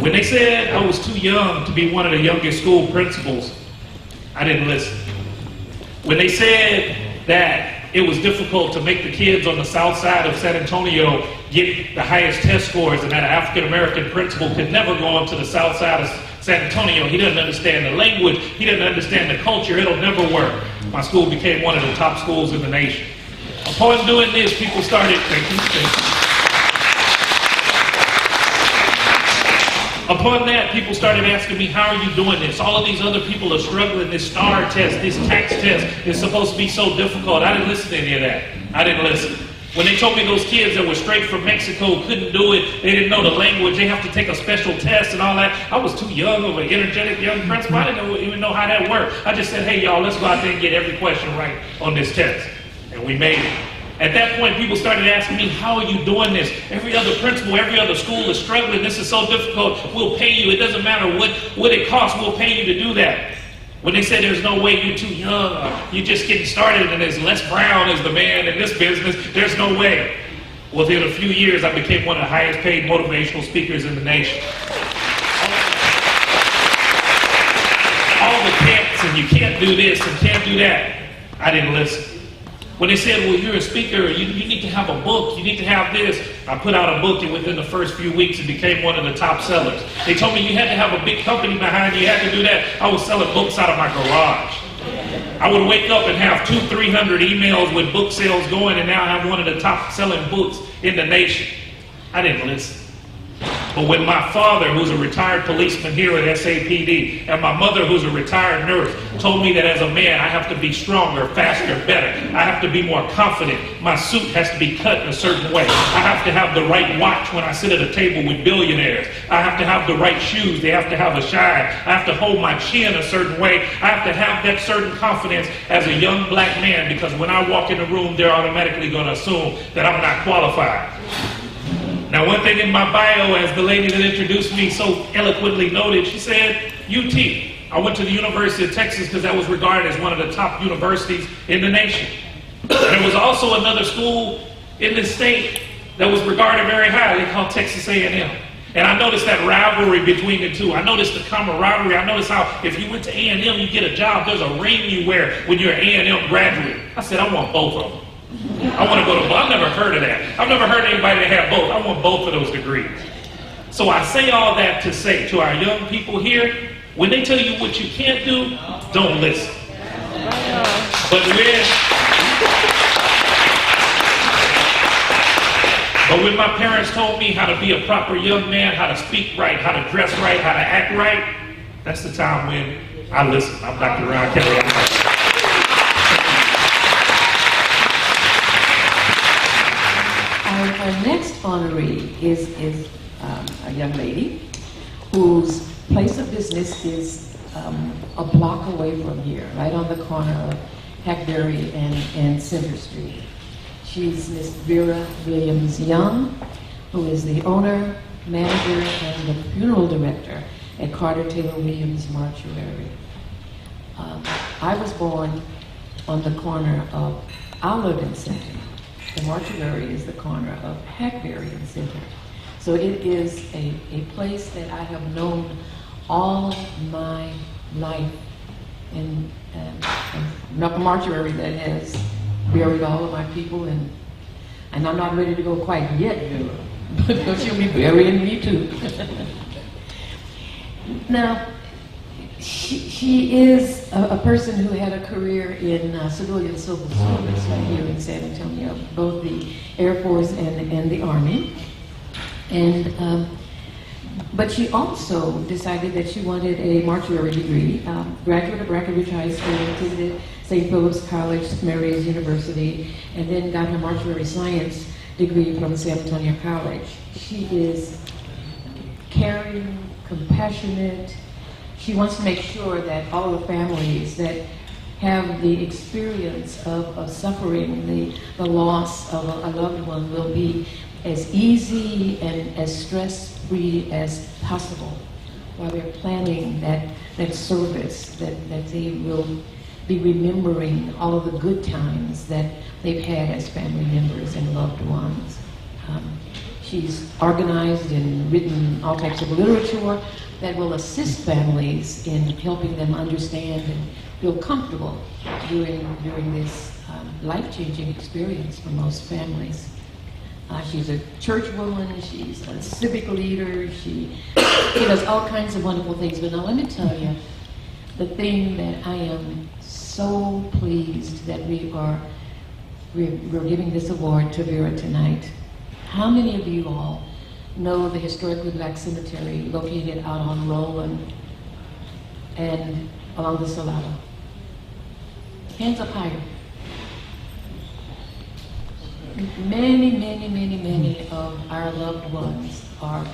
When they said I was too young to be one of the youngest school principals, I didn't listen. When they said that it was difficult to make the kids on the south side of San Antonio get the highest test scores and that an African-American principal could never go on to the south side of San Antonio, he doesn't understand the language, he doesn't understand the culture, it'll never work. My school became one of the top schools in the nation. Upon doing this, people started, Upon that, people started asking me, how are you doing this? All of these other people are struggling. This STAR test, this tax test is supposed to be so difficult. I didn't listen to any of that. I didn't listen. When they told me those kids that were straight from Mexico couldn't do it, they didn't know the language, they have to take a special test and all that, I was too young of an energetic young principal. I didn't even know how that worked. I just said, hey y'all, let's go out there and get every question right on this test. And we made it. At that point, people started asking me, how are you doing this? Every other principal, every other school is struggling. This is so difficult. We'll pay you. It doesn't matter what it costs. We'll pay you to do that. When they said there's no way, you're too young, you're just getting started, and there's Les Brown is the man in this business, there's no way. Within a few years, I became one of the highest paid motivational speakers in the nation. All the can'ts and you can't do this and can't do that, I didn't listen. When they said, well, you're a speaker, you need to have a book, you need to have this, I put out a book and within the first few weeks it became one of the top sellers. They told me you had to have a big company behind you, you had to do that. I was selling books out of my garage. I would wake up and have 200-300 emails with book sales going, and now I have one of the top selling books in the nation. I didn't listen. But when my father, who's a retired policeman here at SAPD, and my mother, who's a retired nurse, told me that as a man, I have to be stronger, faster, better. I have to be more confident. My suit has to be cut in a certain way. I have to have the right watch when I sit at a table with billionaires. I have to have the right shoes. They have to have a shine. I have to hold my chin a certain way. I have to have that certain confidence as a young black man, because when I walk in the room, they're automatically going to assume that I'm not qualified. Now, one thing in my bio, as the lady that introduced me so eloquently noted, she said, UT. I went to the University of Texas because that was regarded as one of the top universities in the nation. There was also another school in this state that was regarded very highly called Texas A&M. And I noticed that rivalry between the two. I noticed the camaraderie. I noticed how if you went to A&M, you get a job, there's a ring you wear when you're an A&M graduate. I said, I want both of them. I want to go to both. I've never heard of that. I've never heard of anybody that had both. I want both of those degrees. So I say all that to say to our young people here, when they tell you what you can't do, don't listen. But when my parents told me how to be a proper young man, how to speak right, how to dress right, how to act right, that's the time when I listen. I'm Dr. Ron Kelly. Our next honoree is a young lady whose place of business is a block away from here, right on the corner of Hackberry and Center Street. She's Miss Vera Williams Young, who is the owner, manager, and the funeral director at Carter Taylor Williams Mortuary. I was born on the corner of Olive and Center. The mortuary is the corner of Hackberry and Center. So it is a place that I have known all my life, and a mortuary that has buried all of my people, and I'm not ready to go quite yet, but she'll be burying me too. Now, she is a person who had a career in civilian civil service right here in San Antonio, both the Air Force and the Army. And but she also decided that she wanted a mortuary degree. Graduate of Breckenridge High School, attended St. Philip's College, Mary's University, and then got her mortuary science degree from San Antonio College. She is caring, compassionate. She wants to make sure that all the families that have the experience of suffering the loss of a loved one will be as easy and as stress-free as possible while they're planning that service, that they will be remembering all of the good times that they've had as family members and loved ones. She's organized and written all types of literature that will assist families in helping them understand and feel comfortable during this life-changing experience for most families. She's a church woman, she's a civic leader, she does all kinds of wonderful things. But now let me tell you, the thing that I am so pleased that we're giving this award to Vera tonight. How many of you all know the historically black cemetery located out on Roland and along the Salado? Hands up higher. Many of our loved ones are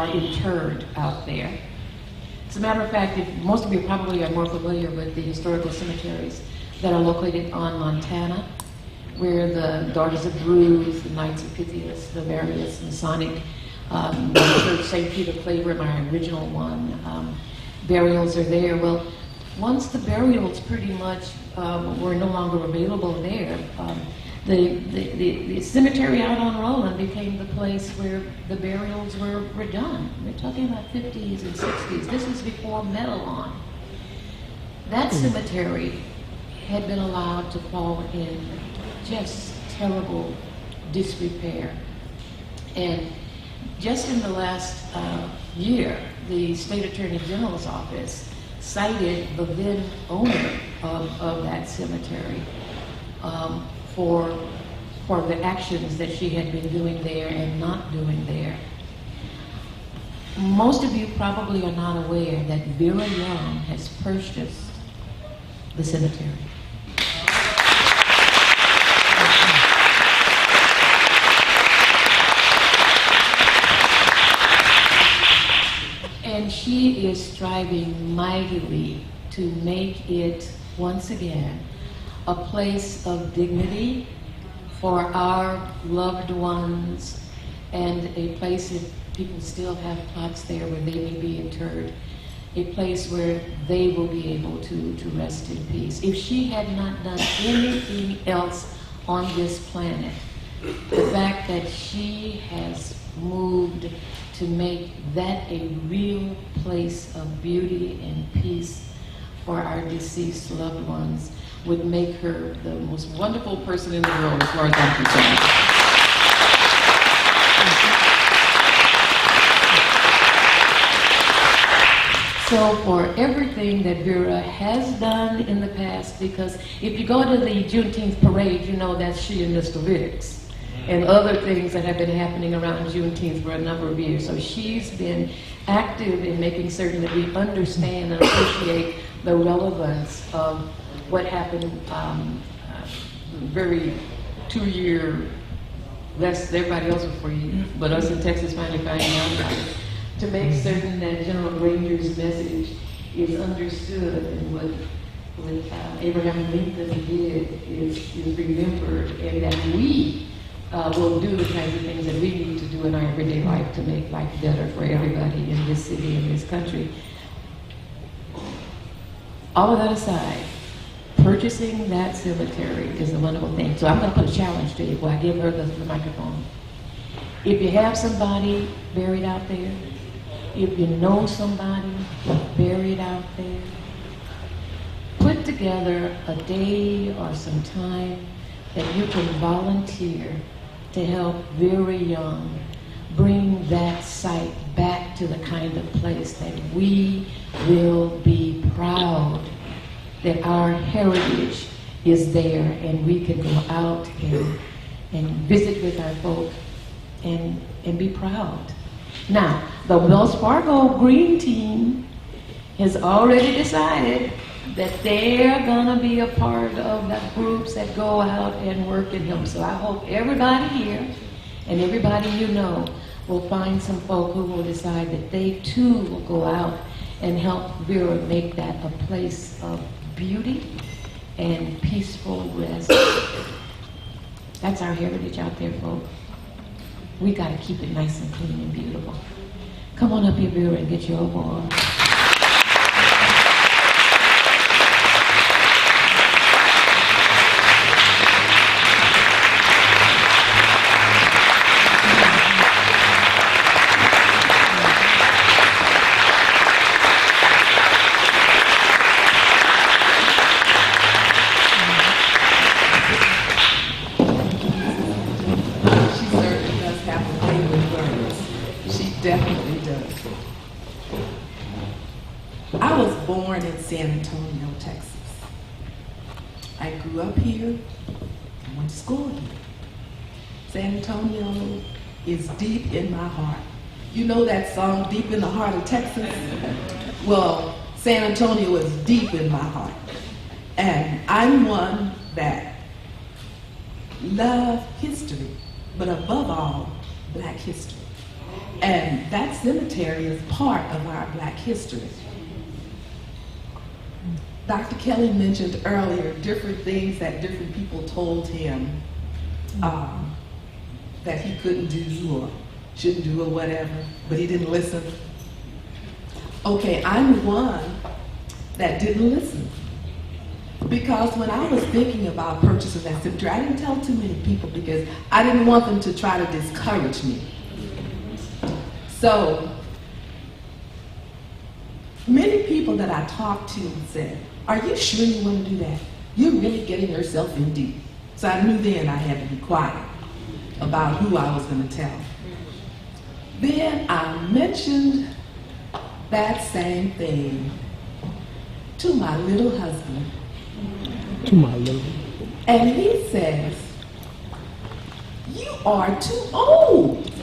interred out there. As a matter of fact, most of you probably are more familiar with the historical cemeteries that are located on Montana, where the Daughters of Ruth, the Knights of Pythias, the various Masonic, Church St. Peter Claver, my original one, burials are there. Well, once the burials pretty much were no longer available there, the cemetery out on Roland became the place where the burials were done. We're talking about 50s and 60s. This is before Metalon. That cemetery had been allowed to fall in just terrible disrepair. And just in the last year, the State Attorney General's office cited the then owner of that cemetery for the actions that she had been doing there and not doing there. Most of you probably are not aware that Vera Young has purchased the cemetery. And she is striving mightily to make it once again a place of dignity for our loved ones, and a place if people still have plots there where they may be interred, a place where they will be able to rest in peace. If she had not done anything else on this planet, the fact that she has moved to make that a real place of beauty and peace for our deceased loved ones would make her the most wonderful person in the world as far as I'm concerned. So for everything that Vera has done in the past, because if you go to the Juneteenth parade, you know that's she and Mr. Vicks and other things that have been happening around Juneteenth for a number of years. So she's been active in making certain that we understand and appreciate the relevance of what happened very 2 year, less everybody else was 4 years, but us in Texas finally finding out about it. To make certain that General Granger's message is understood and what Abraham Lincoln did is remembered, and that we will do the kinds of things that we need to do in our everyday life to make life better for everybody in this city and this country. All of that aside, purchasing that cemetery is a wonderful thing. So I'm going to put a challenge to you before I give her the microphone. If you have somebody buried out there, if you know somebody buried out there, put together a day or some time that you can volunteer to help Vera Young bring that site back to the kind of place that we will be proud that our heritage is there, and we can go out and visit with our folk and be proud. Now, the Wells Fargo Green Team has already decided that they're gonna be a part of the groups that go out and work and help. So I hope everybody here and everybody you know will find some folk who will decide that they too will go out and help Vera make that a place of beauty and peaceful rest. That's our heritage out there, folks. We got to keep it nice and clean and beautiful. Come on up here, Vera, and get your award. Definitely does. I was born in San Antonio, Texas. I grew up here and went to school here. San Antonio is deep in my heart. You know that song, Deep in the Heart of Texas? Well, San Antonio is deep in my heart. And I'm one that love history, but above all, Black history. And that cemetery is part of our Black history. Dr. Kelly mentioned earlier different things that different people told him that he couldn't do or shouldn't do or whatever, but he didn't listen. Okay, I'm one that didn't listen. Because when I was thinking about purchasing that cemetery, I didn't tell too many people because I didn't want them to try to discourage me. So, many people that I talked to said, are you sure you want to do that? You're really getting yourself in deep. So I knew then I had to be quiet about who I was going to tell. Then I mentioned that same thing to my little husband. And he says, you are too old. You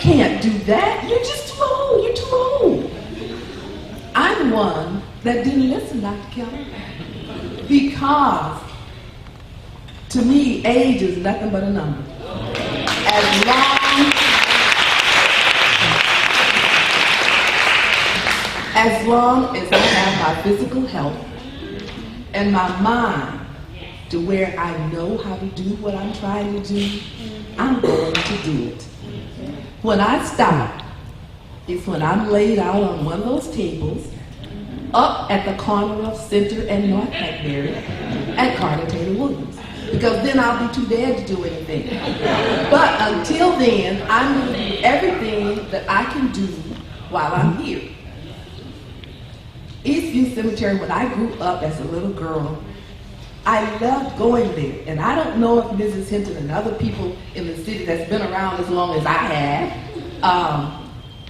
can't do that. You're just too old. You're too old. I'm one that didn't listen, Dr. Kelly. Because to me, age is nothing but a number. As long as I have my physical health and my mind to where I know how to do what I'm trying to do, I'm going to do it. When I stop, is when I'm laid out on one of those tables up at the corner of Center and North Hackberry at Carter Taylor Williams. Because then I'll be too dead to do anything. But until then, I'm going to do everything that I can do while I'm here. Eastview Cemetery, when I grew up as a little girl, I loved going there. And I don't know if Mrs. Hinton and other people in the city that's been around as long as I have,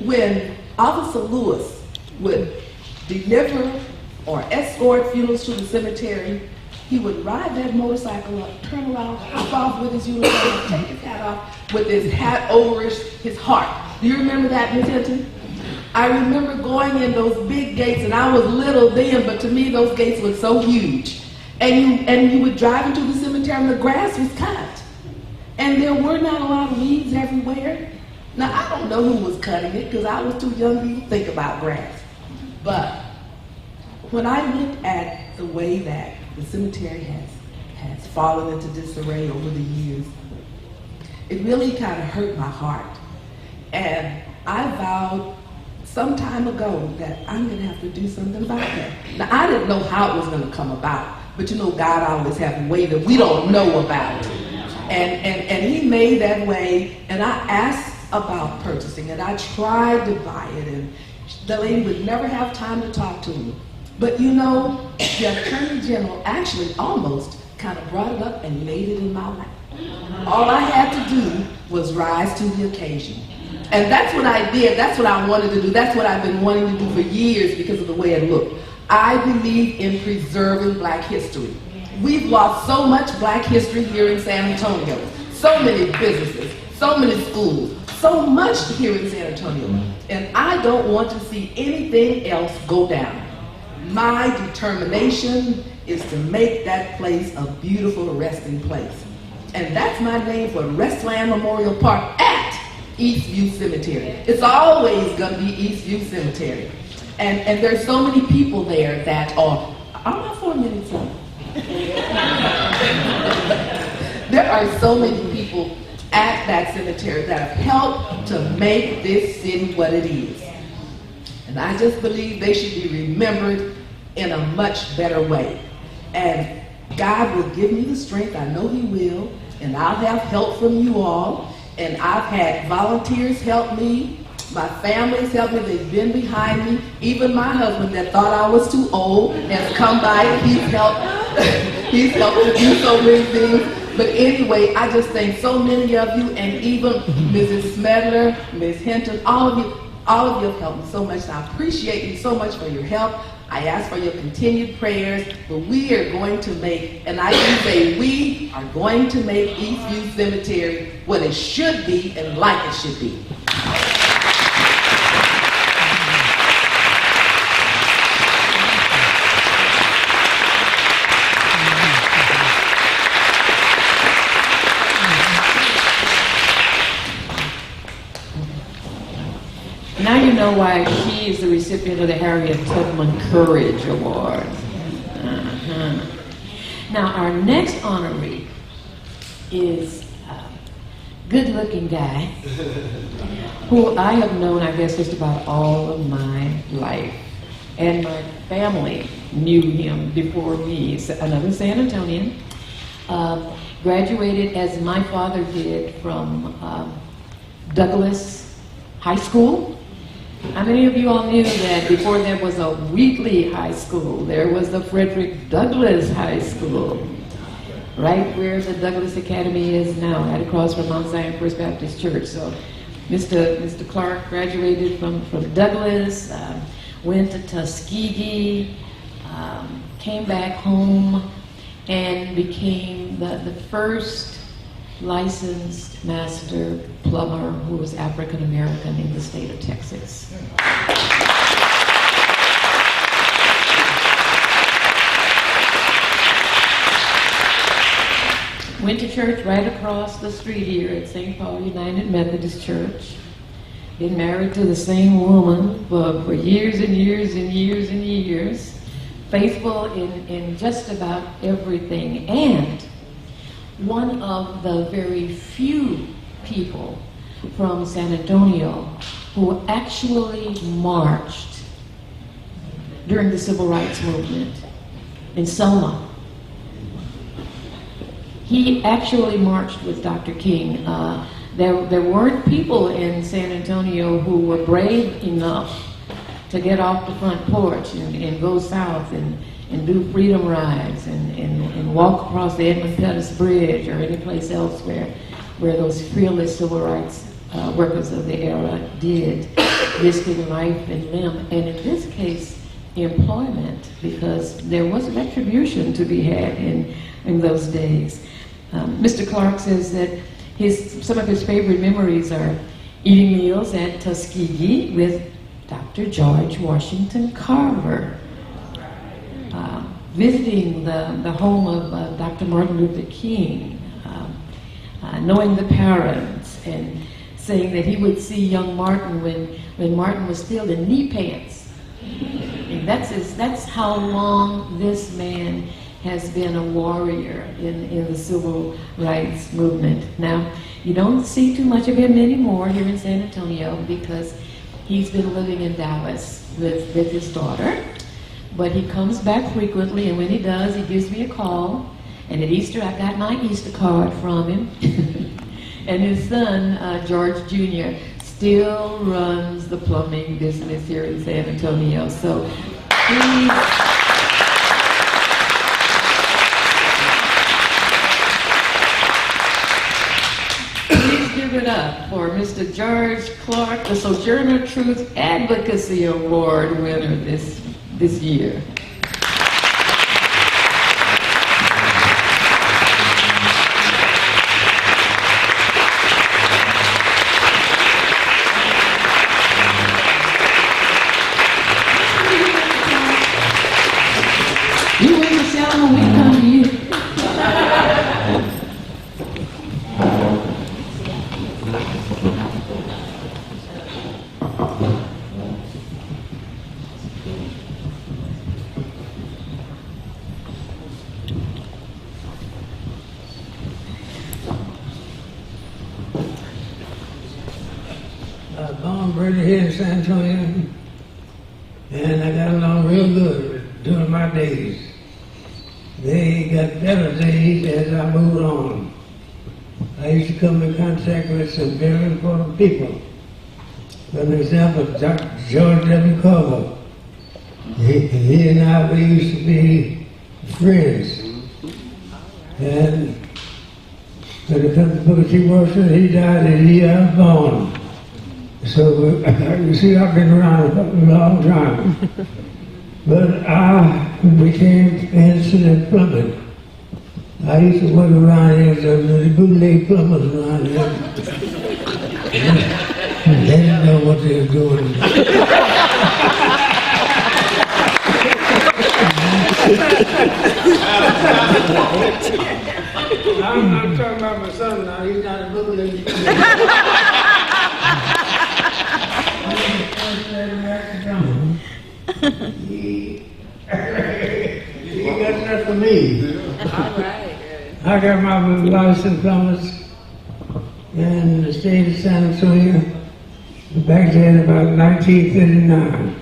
when Officer Lewis would deliver or escort funerals to the cemetery, he would ride that motorcycle up, turn around, hop off with his uniform, take his hat off with his hat over his heart. Do you remember that, Ms. Hinton? I remember going in those big gates, and I was little then, but to me those gates were so huge. And you would drive into the cemetery and the grass was cut. And there were not a lot of weeds everywhere. Now, I don't know who was cutting it because I was too young to even think about grass. But when I looked at the way that the cemetery has fallen into disarray over the years, it really kind of hurt my heart. And I vowed some time ago that I'm going to have to do something about that. Now, I didn't know how it was going to come about, but you know, God always has a way that we don't know about. And he made that way, and I asked about purchasing it. I tried to buy it, and the lady would never have time to talk to me. But you know, the Attorney General actually almost kind of brought it up and made it in my lap. All I had to do was rise to the occasion. And that's what I did. That's what I wanted to do. That's what I've been wanting to do for years because of the way it looked. I believe in preserving Black history. We've lost so much Black history here in San Antonio. So many businesses, so many schools, so much here in San Antonio. And I don't want to see anything else go down. My determination is to make that place a beautiful resting place. And that's my name for Restland Memorial Park at Eastview Cemetery. It's always going to be Eastview Cemetery. And there's so many people there that are my 4 minutes up? There are so many people at that cemetery that have helped to make this city what it is. And I just believe they should be remembered in a much better way. And God will give me the strength, I know He will, and I'll have help from you all. And I've had volunteers help me, my family's helped me, they've been behind me. Even my husband that thought I was too old has come by and he's helped to do so many things. But anyway, I just thank so many of you, and even Mrs. Smedler, Ms. Hinton, all of you have helped me so much. I appreciate you so much for your help. I ask for your continued prayers, but we are going to make, and I do say we are going to make Eastview Cemetery what it should be and like it should be. Now you know why she is the recipient of the Harriet Tubman Courage Award. Now our next honoree is a good-looking guy who I have known, I guess, just about all of my life. And my family knew him before me. Another San Antonian. Graduated, as my father did, from Douglas High School. How many of you all knew that before there was a Wheatley High School, there was the Frederick Douglass High School, right where the Douglass Academy is now, right across from Mount Zion First Baptist Church. So Mr. Clark graduated from Douglass, went to Tuskegee, came back home, and became the first licensed master plumber who was African American in the state of Texas. Went to church right across the street here at St. Paul United Methodist Church. Been married to the same woman for years and years and years and years. Faithful in just about everything, and one of the very few people from San Antonio who actually marched during the Civil Rights Movement in Selma. He actually marched with Dr. King. There weren't people in San Antonio who were brave enough to get off the front porch and go south and do freedom rides and walk across the Edmund Pettus Bridge or any place elsewhere where those fearless civil rights workers of the era did, risking life and limb, and in this case, employment, because there was retribution to be had in those days. Mr. Clark says that some of his favorite memories are eating meals at Tuskegee with Dr. George Washington Carver, visiting the home of Dr. Martin Luther King, knowing the parents, and saying that he would see young Martin when Martin was still in knee pants. And that's how long this man has been a warrior in the civil rights movement. Now, you don't see too much of him anymore here in San Antonio because he's been living in Dallas with his daughter. But he comes back frequently, and when he does, he gives me a call. And at Easter, I got my Easter card from him. And his son, George Jr., still runs the plumbing business here in San Antonio. So please give it up for Mr. George Clark, the Sojourner Truth Advocacy Award winner this year. You wait to sell when we come to you. Born and bred here in San Antonio, and I got along real good during my days. They got better days as I moved on. I used to come in contact with some very important people. For example, Dr. George W. Carver. He and I, we used to be friends. And when it comes to Booker T. Washington, he died the year I was born. So, you see, I've been around a long time. But I became interested in plumbing. I used to work around here, the bootleg plumbers around here. They didn't know what they were doing. I'm talking about my son now, he's not a bootleg plumber. He got enough for me. I got my license plumbers in the state of San Antonio back then about 1939.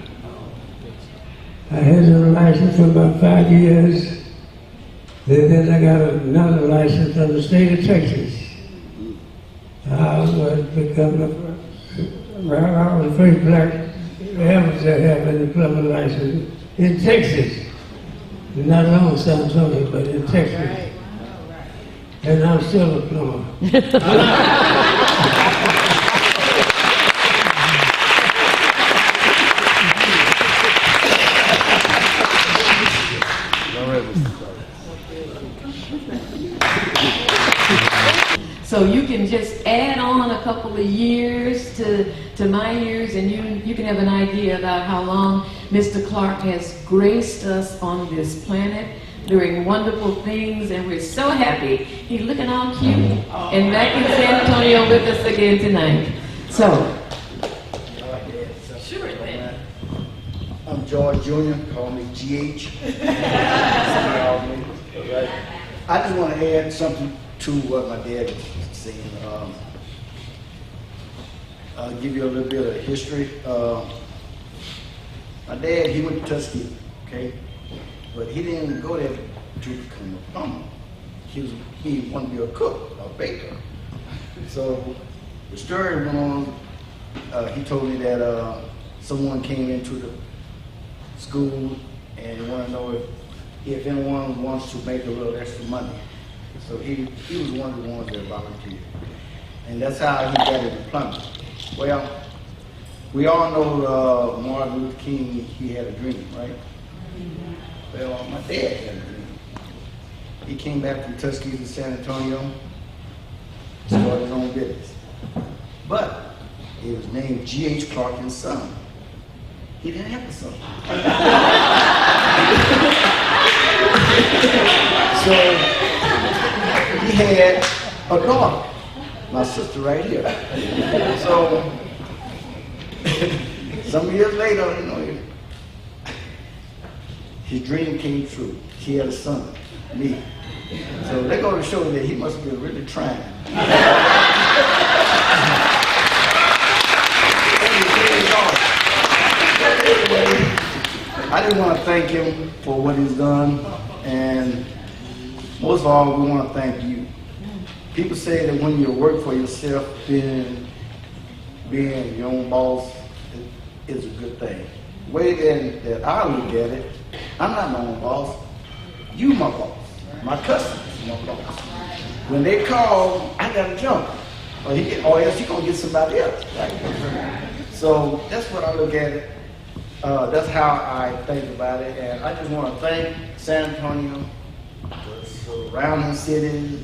I had a license for about 5 years. Then I got another license from the state of Texas. I was the first black amateur having a plumber license in Texas. Not only San Antonio, but in Texas. And I'm still a plumber. So you can just add on a couple of years to my years, and you can have an idea about how long Mr. Clark has graced us on this planet, doing wonderful things, and we're so happy he's looking all cute and back in San Antonio with us again tonight. So, sure then. I'm George Jr., call me GH. I just want to add something to what my dad was saying. give you a little bit of history. My dad, he went to Tuskegee, okay? But he didn't go there to become a plumber. He wanted to be a cook, a baker. So the story went on, he told me that someone came into the school and wanted to know if anyone wants to make a little extra money. So he was one of the ones that volunteered. And that's how he got into plumbing. Well, we all know Martin Luther King, he had a dream, right? Well, my dad had a dream. He came back from Tuskegee to San Antonio, started his own business. But it was named G.H. Clark and Son. He didn't have a son. So he had a daughter, my sister right here. So some years later, you know, his dream came true. He had a son, me. So they're going to show that he must have been really trying. I just want to thank him for what he's done, and most of all, we want to thank you. People say that when you work for yourself, being your own boss is a good thing. The way that I look at it, I'm not my own boss. You my boss. My customers my boss. When they call, I gotta jump, or else you're gonna get somebody else. Right? So that's what I look at it. That's how I think about it, and I just want to thank San Antonio, the surrounding cities,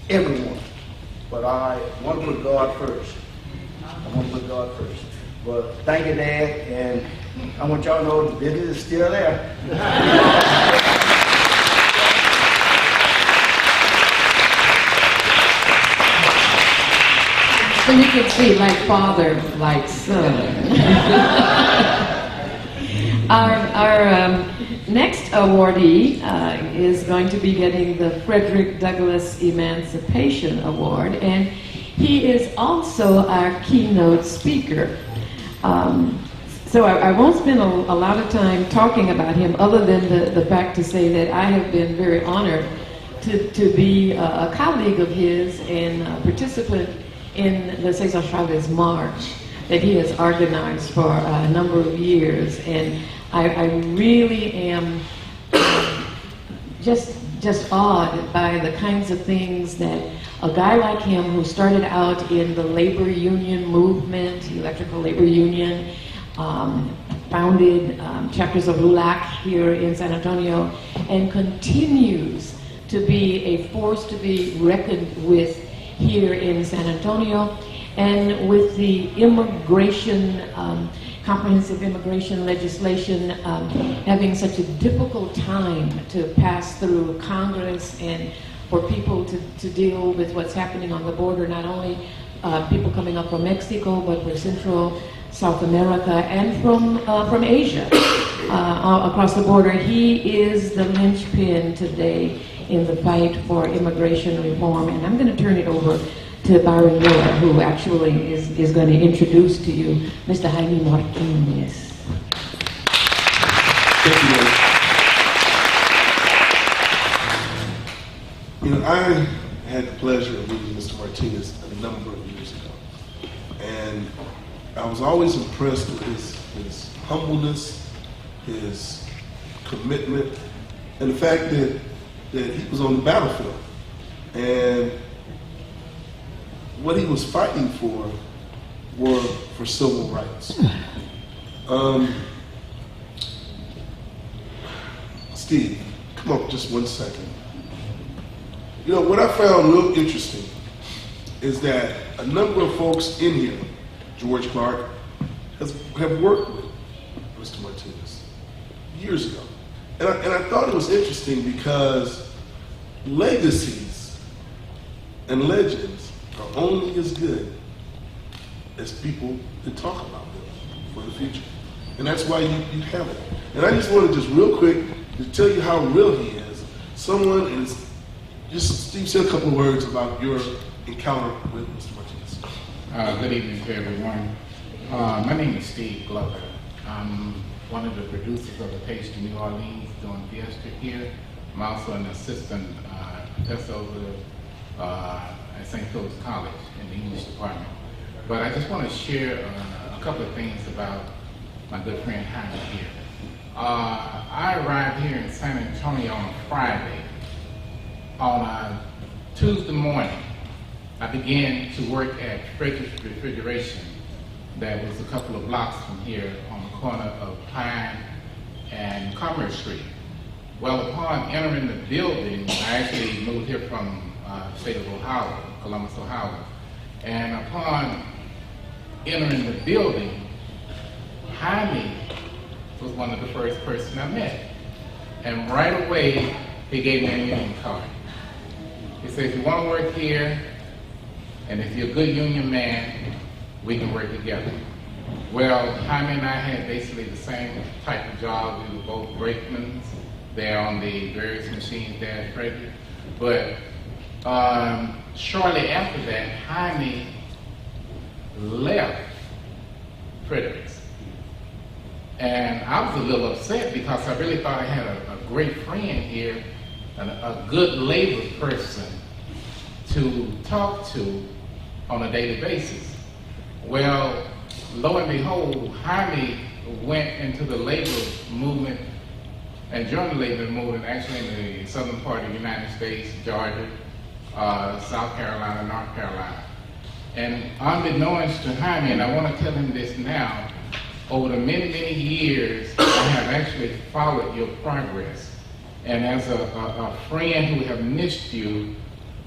everyone. But I want to put God first. But thank you, Dad, and I want y'all to know the business is still there. So you can see, like father, like son. Our next awardee is going to be getting the Frederick Douglass Emancipation Award, and he is also our keynote speaker. So I won't spend a lot of time talking about him, other than the fact to say that I have been very honored to be a colleague of his and a participant in the Cesar Chavez March that he has organized for a number of years. And I really am just awed by the kinds of things that a guy like him, who started out in the labor union movement, electrical labor union, founded chapters of LULAC here in San Antonio, and continues to be a force to be reckoned with here in San Antonio, and with the immigration, comprehensive immigration legislation having such a difficult time to pass through Congress, and for people to deal with what's happening on the border, not only people coming up from Mexico, but from Central, South America, and from Asia across the border. He is the linchpin today in the fight for immigration reform. And I'm going to turn it over to Byron Miller, who actually is going to introduce to you Mr. Jaime Martinez. Thank you, Lord. I had the pleasure of meeting Mr. Martinez a number of years ago. And I was always impressed with his humbleness, his commitment, and the fact that he was on the battlefield. And what he was fighting for were for civil rights. Steve, come up just 1 second. You know, what I found real interesting is that a number of folks in here, George Clark, have worked with Mr. Martinez years ago. And I thought it was interesting because legacies and legends are only as good as people that talk about them for the future. And that's why you have it. And I just want to just real quick to tell you how real he is. Someone is, just Steve, say a couple of words about your encounter with Mr. Martinez. Good evening to everyone. My name is Steve Glover. I'm one of the producers of the Taste of New Orleans doing Fiesta here. I'm also an assistant professor over at St. Philip's College in the English department. But I just want to share a couple of things about my good friend Jaime here. I arrived here in San Antonio on a Friday. On a Tuesday morning, I began to work at Frederick's Refrigeration that was a couple of blocks from here on the corner of Pine and Commerce Street. Well, upon entering the building, I actually moved here from the state of Ohio, Columbus, Ohio. And upon entering the building, Jaime was one of the first persons I met. And right away, he gave me a union card. He said, if you want to work here, and if you're a good union man, we can work together. Well, Jaime and I had basically the same type of job. We were both brakemen there on the various machines there at Frederick. But shortly after that, Jaime left Frederick's. And I was a little upset because I really thought I had a great friend here, a good labor person to talk to on a daily basis. Well, lo and behold, Jaime went into the labor movement and joined the labor movement actually in the southern part of the United States, Georgia, South Carolina, North Carolina. And unbeknownst to Jaime, and I want to tell him this now, over the many, many years, I have actually followed your progress. And as a friend who have missed you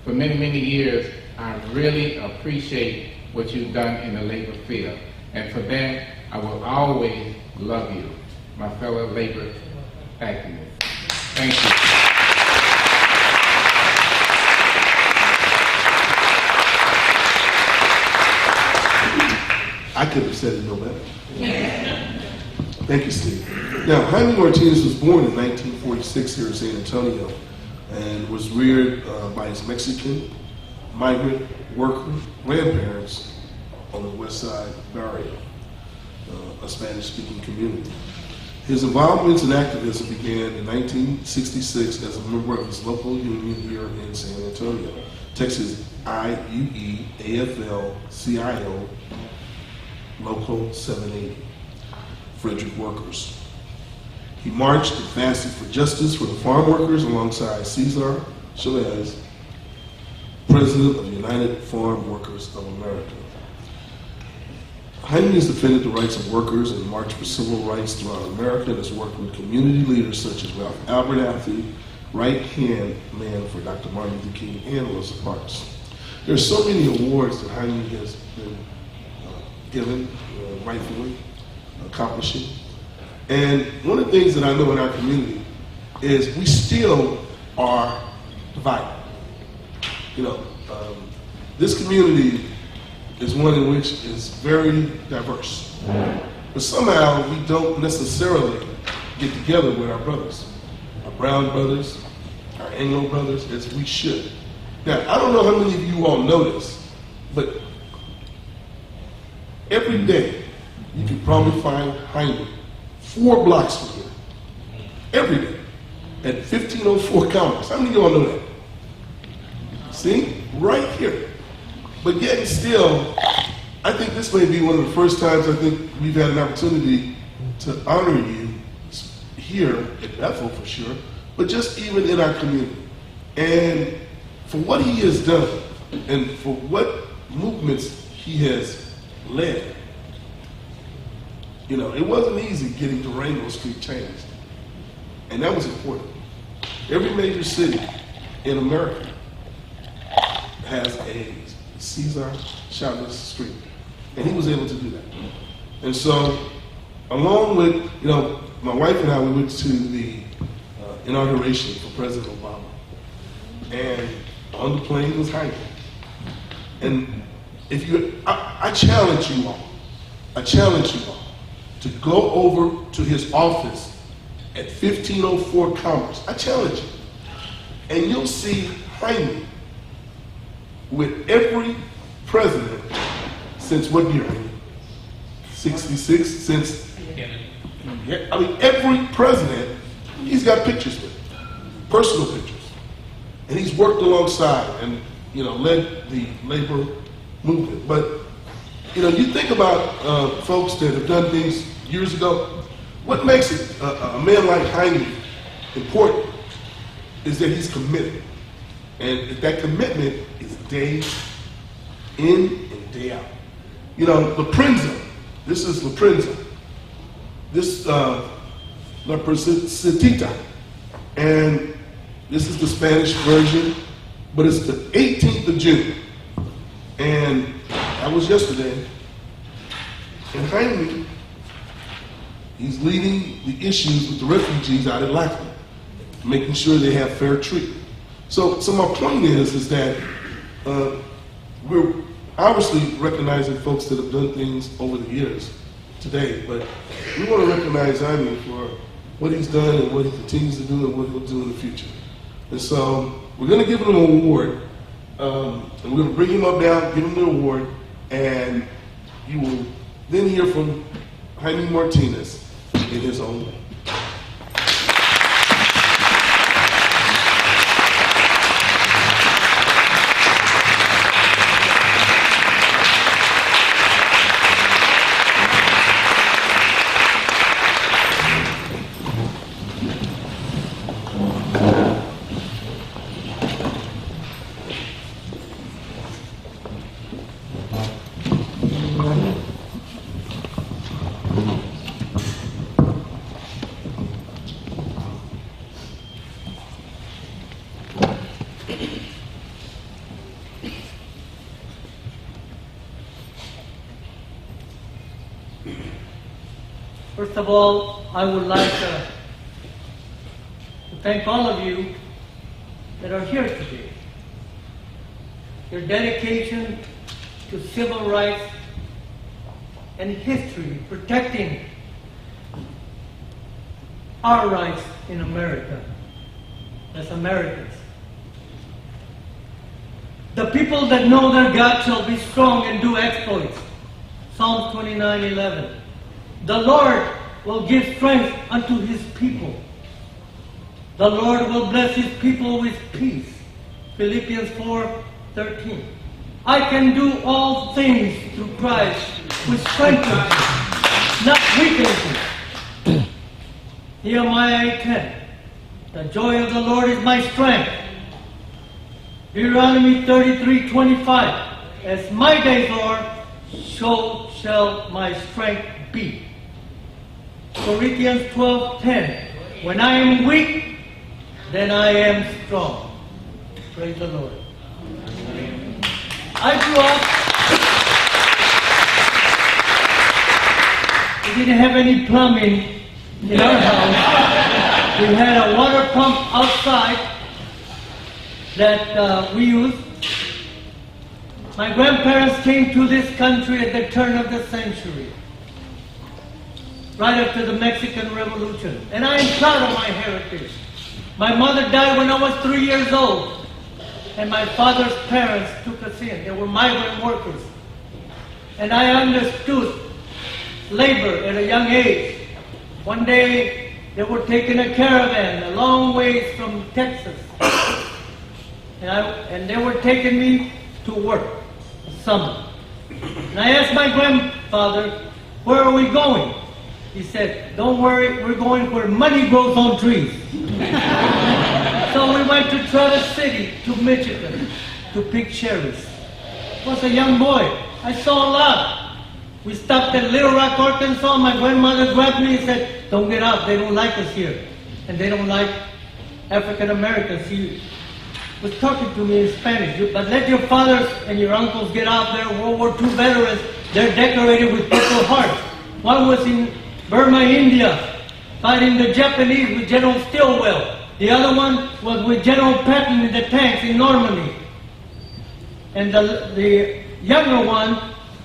for many, many years, I really appreciate what you've done in the labor field. And for that, I will always love you, my fellow labor activists. Thank you. I couldn't have said it no better. Thank you, Steve. Now, Jaime Martinez was born in 1946 here in San Antonio and was reared by his Mexican migrant worker grandparents on the West Side Barrio, a Spanish-speaking community. His involvement in activism began in 1966 as a member of his local union here in San Antonio, Texas IUE-AFL-CIO Local 780, Frederick Workers. He marched and fasted for justice for the farm workers alongside Cesar Chavez, President of the United Farm Workers of America. Jaime has defended the rights of workers and marched for civil rights throughout America and has worked with community leaders such as Ralph Abernathy, right-hand man for Dr. Martin Luther King, and Rosa Parks. There are so many awards that Jaime has been given, rightfully, accomplishing. And one of the things that I know in our community is we still are divided. You know, this community is one in which is very diverse. But somehow we don't necessarily get together with our brothers, our brown brothers, our Anglo brothers, as we should. Now, I don't know how many of you all know this, but every day you can probably find Jaime 4 blocks from here. Every day. At 1504 Commerce. How many of y'all know that? See? Right here. But yet still, I think this may be one of the first times I think we've had an opportunity to honor you here at Bethel for sure, but just even in our community. And for what he has done and for what movements he has led. You know, it wasn't easy getting Durango Street changed. And that was important. Every major city in America has a Cesar Chavez Street. And he was able to do that. And so, along with, you know, my wife and I, we went to the inauguration for President Obama. And on the plane was Jaime. And if you, I challenge you all, to go over to his office at 1504 Commerce. I challenge you. And you'll see Jaime with every president since what year? 66, since, I mean, every president, he's got pictures with him, personal pictures. And he's worked alongside and, you know, led the labor movement. But, you know, you think about folks that have done things years ago, what makes it a man like Jaime important is that he's committed. And that commitment is day in and day out. You know, La Prensa, this is La Prensa. This, La Prensa, and this is the Spanish version, but it's the 18th of June. And that was yesterday. And Jaime, he's leading the issues with the refugees out in Lackland, making sure they have fair treatment. So my point is that we're obviously recognizing folks that have done things over the years today, but we want to recognize Jaime for what he's done and what he continues to do and what he'll do in the future. And so we're going to give him an award, and we're going to bring him up now, give him the award, and you will then hear from Jaime Martinez in his own way. First of all, I would like to thank all of you that are here today. Your dedication to civil rights and history, protecting our rights in America as Americans. The people that know their God shall be strong and do exploits. Psalms 29:11. The Lord will give strength unto his people. The Lord will bless his people with peace. Philippians 4:13. I can do all things through Christ who strengthens me, not weakens me. Nehemiah 8:10. The joy of the Lord is my strength. Deuteronomy 33:25. As my days are, so shall my strength be. Corinthians 12:10. When I am weak, then I am strong. Praise the Lord. I grew up, we didn't have any plumbing in our house. We had a water pump outside that we used. My grandparents came to this country at the turn of the century, right after the Mexican Revolution. And I am proud of my heritage. My mother died when I was 3 years old. And my father's parents took us in. They were migrant workers. And I understood labor at a young age. One day, they were taking a caravan a long ways from Texas. And they were taking me to work summer. And I asked my grandfather, where are we going? He said, don't worry, we're going where money grows on trees. So we went to Traverse City, to Michigan, to pick cherries. I was a young boy. I saw a lot. We stopped at Little Rock, Arkansas. My grandmother grabbed me and said, don't get out, they don't like us here. And they don't like African Americans. She was talking to me in Spanish. But let your fathers and your uncles get out there, World War II veterans. They're decorated with Purple Hearts. One was in Burma, India, fighting the Japanese with General Stilwell. The other one was with General Patton in the tanks in Normandy. And the younger one,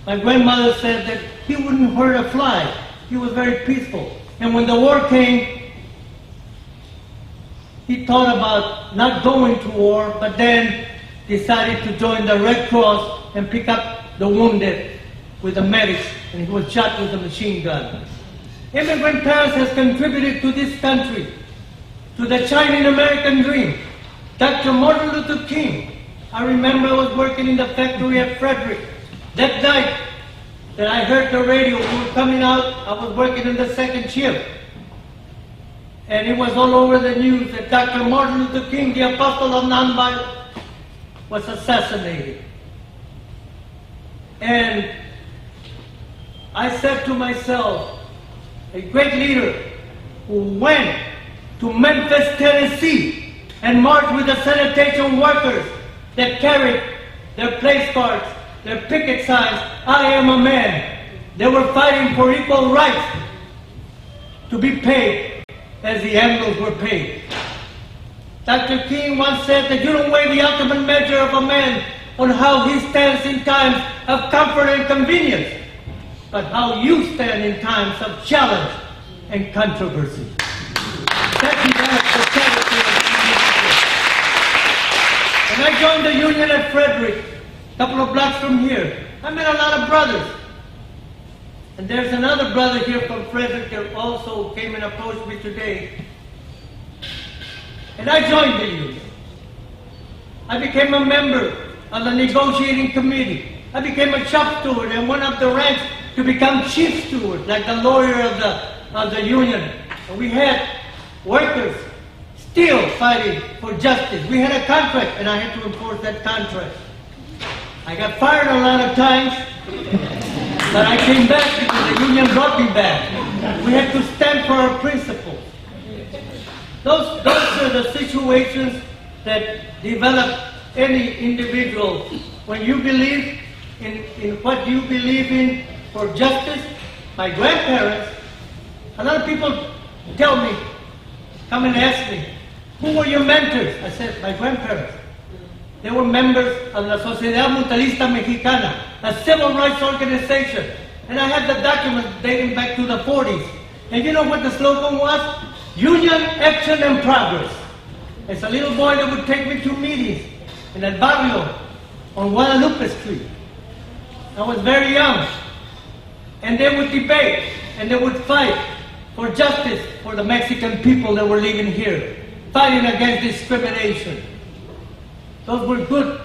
my grandmother said that he wouldn't hurt a fly. He was very peaceful. And when the war came, he thought about not going to war, but then decided to join the Red Cross and pick up the wounded with the medics, and he was shot with a machine gun. Immigrant parents has contributed to this country, to the Chinese American dream. Dr. Martin Luther King, I remember I was working in the factory at Frederick. That night that I heard the radio, we were coming out, I was working in the second shift. And it was all over the news that Dr. Martin Luther King, the apostle of nonviolence, was assassinated. And I said to myself, a great leader who went to Memphis, Tennessee, and marched with the sanitation workers that carried their place cards, their picket signs, I am a man. They were fighting for equal rights to be paid as the Anglos were paid. Dr. King once said that you don't weigh the ultimate measure of a man on how he stands in times of comfort and convenience, but how you stand in times of challenge and controversy. Thank you guys for When I joined the union at Frederick, a couple of blocks from here, I met a lot of brothers. And there's another brother here from Frederick that also came and approached me today. And I joined the union. I became a member of the negotiating committee. I became a shop steward and went up the ranks to become chief steward, like the lawyer of the union. And we had workers still fighting for justice. We had a contract, and I had to enforce that contract. I got fired a lot of times, but I came back because the union brought me back. We had to stand for our principles. Those are the situations that develop any individual. When you believe in what you believe in for justice, my grandparents, a lot of people tell me, come and ask me, who were your mentors? I said, my grandparents. They were members of la Sociedad Mutualista Mexicana, a civil rights organization. And I had the documents dating back to the 40s. And you know what the slogan was? Union, action, and progress. As a little boy, they would take me to meetings in El Barrio on Guadalupe Street. I was very young. And they would debate, and they would fight for justice for the Mexican people that were living here, fighting against discrimination. Those were good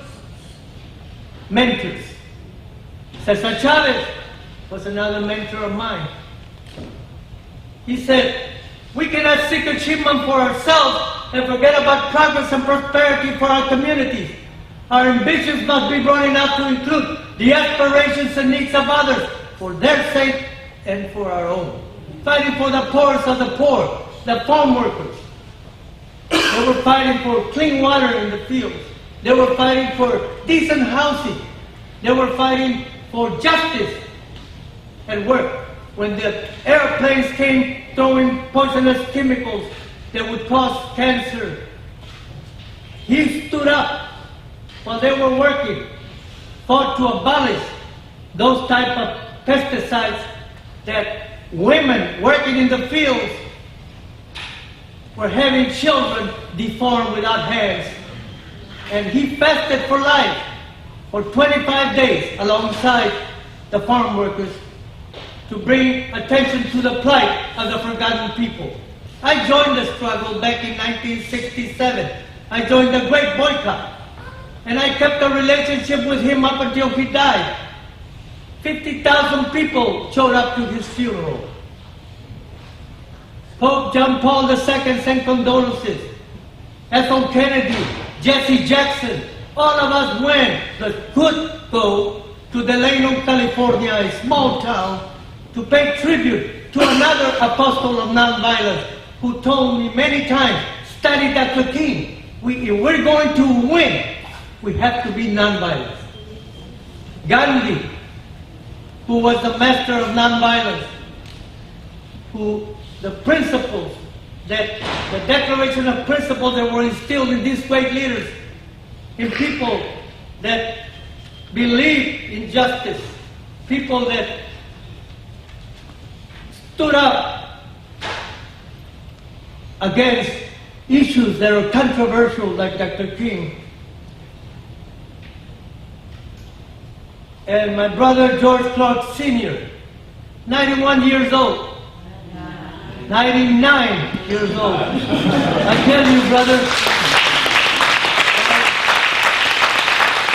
mentors. Cesar Chavez was another mentor of mine. He said, we cannot seek achievement for ourselves and forget about progress and prosperity for our communities. Our ambitions must be broadened out to include the aspirations and needs of others for their sake and for our own. Fighting for the poorest of the poor, the farm workers. They were fighting for clean water in the fields. They were fighting for decent housing. They were fighting for justice at work. When the airplanes came throwing poisonous chemicals that would cause cancer, he stood up while they were working, fought to abolish those type of pesticides that women working in the fields were having children deformed without hands. And he fasted for life for 25 days alongside the farm workers to bring attention to the plight of the forgotten people. I joined the struggle back in 1967. I joined the Great Boycott. And I kept a relationship with him up until he died. 50,000 people showed up to his funeral. Pope John Paul II sent condolences. Ethel Kennedy, Jesse Jackson, all of us went, but could go to Delano, California, a small town, to pay tribute to another apostle of nonviolence who told me many times, study Dr. King. If we're going to win, we have to be nonviolent. Gandhi, who was the master of nonviolence, who the principles, that the declaration of principles that were instilled in these great leaders, in people that believed in justice, people that stood up against issues that are controversial like Dr. King. and my brother George Clark Sr., 91 years old. 99 years old. I tell you, brother,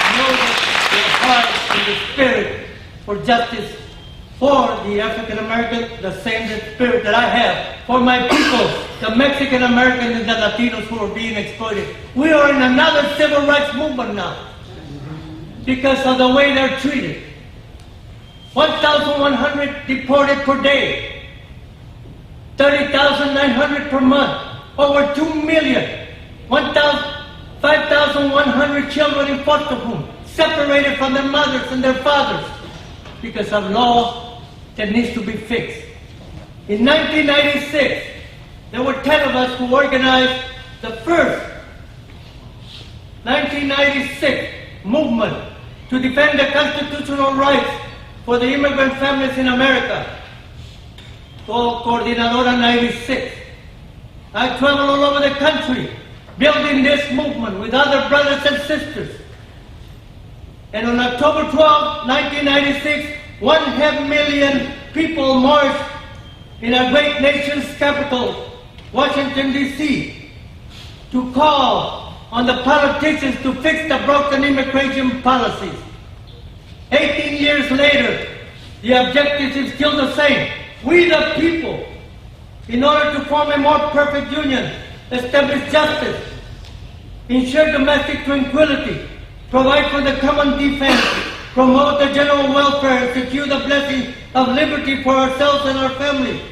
I know that your heart and the spirit for justice for the African American, the same spirit that I have for my people, the Mexican Americans and the Latinos who are being exploited. We are in another civil rights movement now because of the way they're treated. 1,100 deported per day. 30,900 per month, over 2 million, 5,100 children in foster homes, separated from their mothers and their fathers because of law that needs to be fixed. In 1996, there were 10 of us who organized the first 1996 movement to defend the constitutional rights for the immigrant families in America, called Coordinadora 96. I travel all over the country building this movement with other brothers and sisters. And on October 12, 1996, 500,000 people marched in our great nation's capital, Washington, D.C., to call on the politicians to fix the broken immigration policies. 18 years later, the objective is still the same. We the people, in order to form a more perfect union, establish justice, ensure domestic tranquility, provide for the common defense, promote the general welfare, and secure the blessing of liberty for ourselves and our families,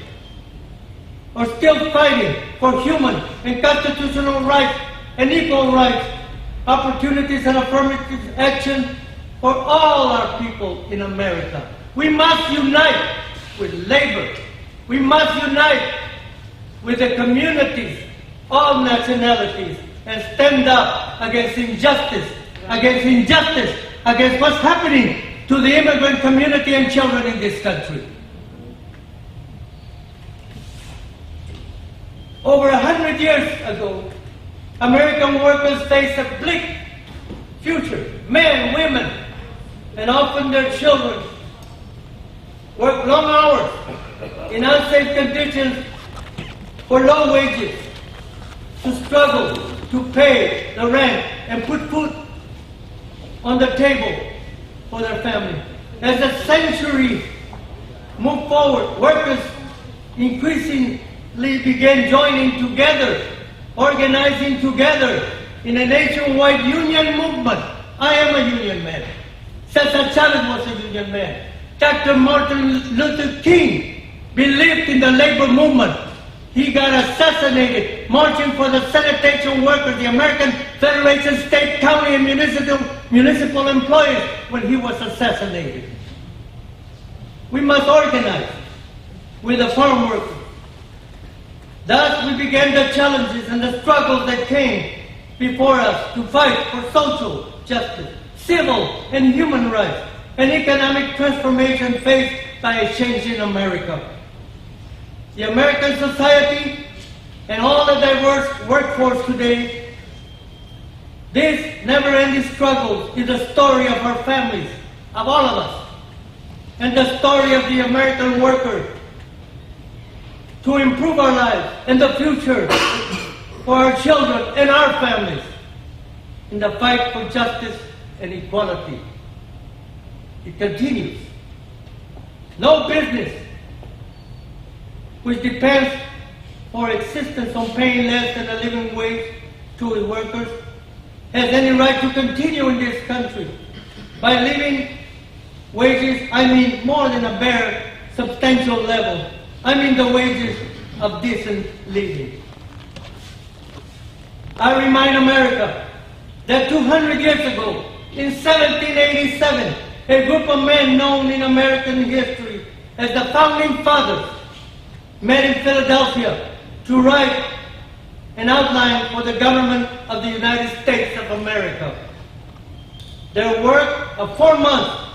are still fighting for human and constitutional rights and equal rights, opportunities and affirmative action for all our people in America. We must unite with labor. We must unite with the communities, all nationalities, and stand up against injustice, against what's happening to the immigrant community and children in this country. Over 100 years ago, American workers faced a bleak future. Men, women, and often their children work long hours in unsafe conditions for low wages to struggle to pay the rent and put food on the table for their family. As the century moved forward, workers increasingly began joining together, organizing together in a nationwide union movement. I am a union man. Cesar Chavez was a union man. Dr. Martin Luther King believed in the labor movement. He got assassinated marching for the sanitation workers, the American Federation, state, county, and municipal employees when he was assassinated. We must organize with the farm workers. Thus we began the challenges and the struggles that came before us to fight for social justice, civil and human rights, and economic transformation faced by a change in America. The American society and all the diverse workforce today, this never-ending struggle is the story of our families, of all of us, and the story of the American worker to improve our lives and the future for our children and our families in the fight for justice and equality. It continues. No business which depends for existence on paying less than a living wage to its workers has any right to continue in this country. By living wages, I mean more than a bare substantial level. I mean the wages of decent living. I remind America that 200 years ago, in 1787, a group of men known in American history as the Founding Fathers met in Philadelphia to write an outline for the government of the United States of America. Their work of 4 months,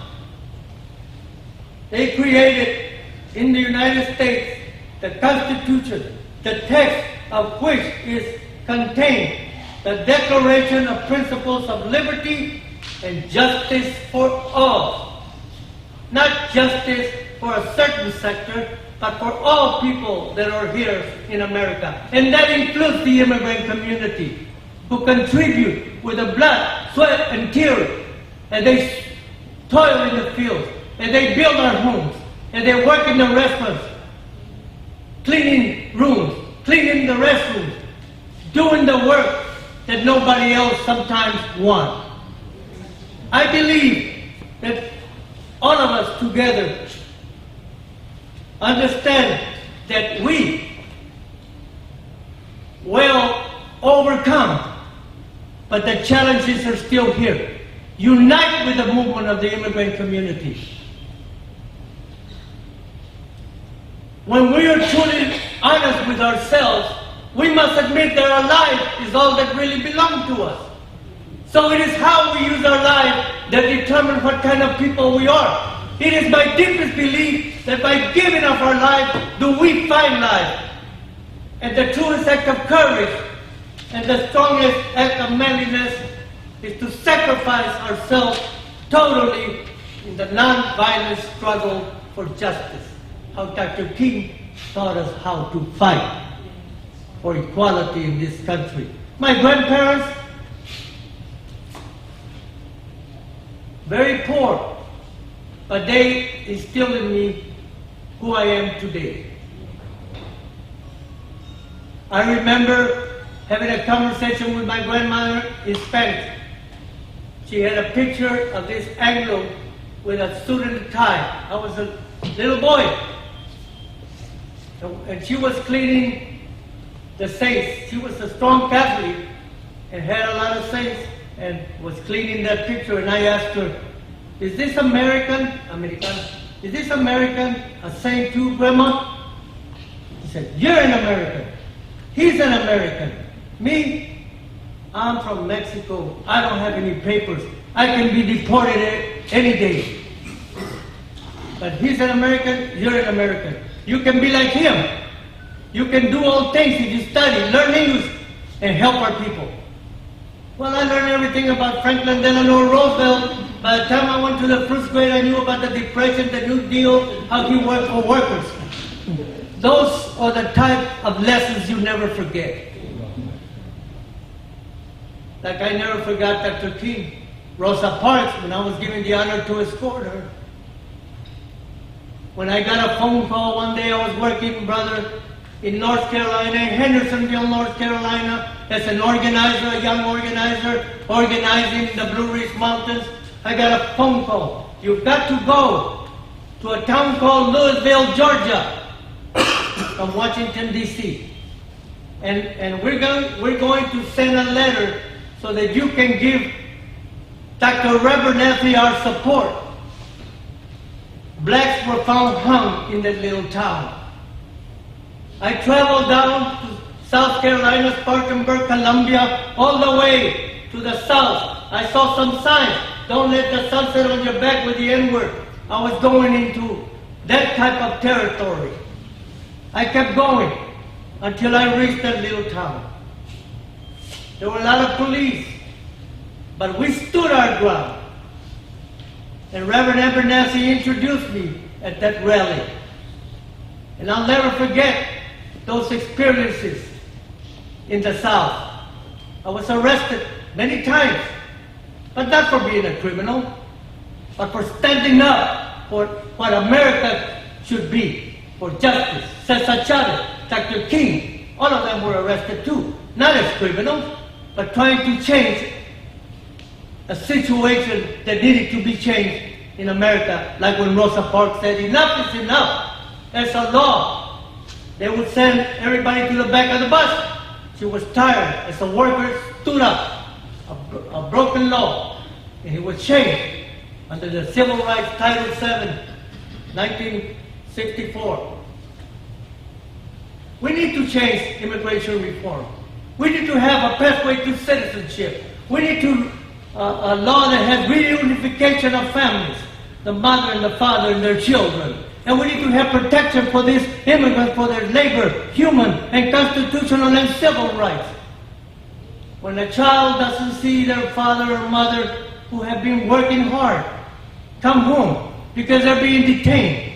they created in the United States the Constitution, the text of which is contained the Declaration of Principles of Liberty and Justice for All. not justice for a certain sector, but for all people that are here in America. And that includes the immigrant community, who contribute with the blood, sweat, and tears. And they toil in the fields, and they build our homes, and they work in the restaurants, cleaning rooms, cleaning the restrooms, doing the work that nobody else sometimes wants. I believe that all of us together understand that we will overcome, but the challenges are still here. Unite with the movement of the immigrant community. When we are truly honest with ourselves, we must admit that our life is all that really belongs to us. So it is how we use our life that determines what kind of people we are. It is my deepest belief that by giving of our life do we find life. And the truest act of courage and the strongest act of manliness is to sacrifice ourselves totally in the non-violent struggle for justice. How Dr. King taught us how to fight for equality in this country. My grandparents, very poor, but they instilled in me who I am today. I remember having a conversation with my grandmother in Spanish. She had a picture of this Anglo with a suit and a tie. I was a little boy. And she was cleaning the saints. She was a strong Catholic and had a lot of saints and was cleaning that picture. And I asked her, is this American? Is this American a saint too, Grandma? She said, you're an American. He's an American. Me, I'm from Mexico. I don't have any papers. I can be deported any day. But he's an American, you're an American. You can be like him. You can do all things if you study, learn English, and help our people. Well, I learned everything about Franklin Delano Roosevelt. By the time I went to the first grade, I knew about the Depression, the New Deal, how he worked for workers. Those are the type of lessons you never forget. Like I never forgot Dr. King, Rosa Parks, when I was given the honor to escort her. When I got a phone call one day, I was working, brother, in North Carolina, in Hendersonville, North Carolina, as an organizer, a young organizer, organizing the Blue Ridge Mountains. I got a phone call. You've got to go to a town called Louisville, Georgia, from Washington, D.C. And we're going to send a letter so that you can give Dr. Abernathy our support. Blacks were found hung in that little town. I traveled down to South Carolina, Spartanburg, Columbia, all the way to the south. I saw some signs. Don't let the sun set on your back with the N-word. I was going into that type of territory. I kept going until I reached that little town. There were a lot of police, but we stood our ground. And Reverend Abernathy introduced me at that rally. And I'll never forget those experiences in the South. I was arrested many times, but not for being a criminal, but for standing up for what America should be, for justice. Cesar Chavez, Dr. King, all of them were arrested too, not as criminals, but trying to change a situation that needed to be changed in America, like when Rosa Parks said, enough is enough. There's a law. They would send everybody to the back of the bus. She was tired as the workers stood up. A broken law. And it was changed under the Civil Rights Title VII, 1964. We need to change immigration reform. We need to have a pathway to citizenship. We need to a law that has reunification of families, the mother and the father and their children. And we need to have protection for these immigrants for their labor, human and constitutional and civil rights. When a child doesn't see their father or mother who have been working hard come home, because they're being detained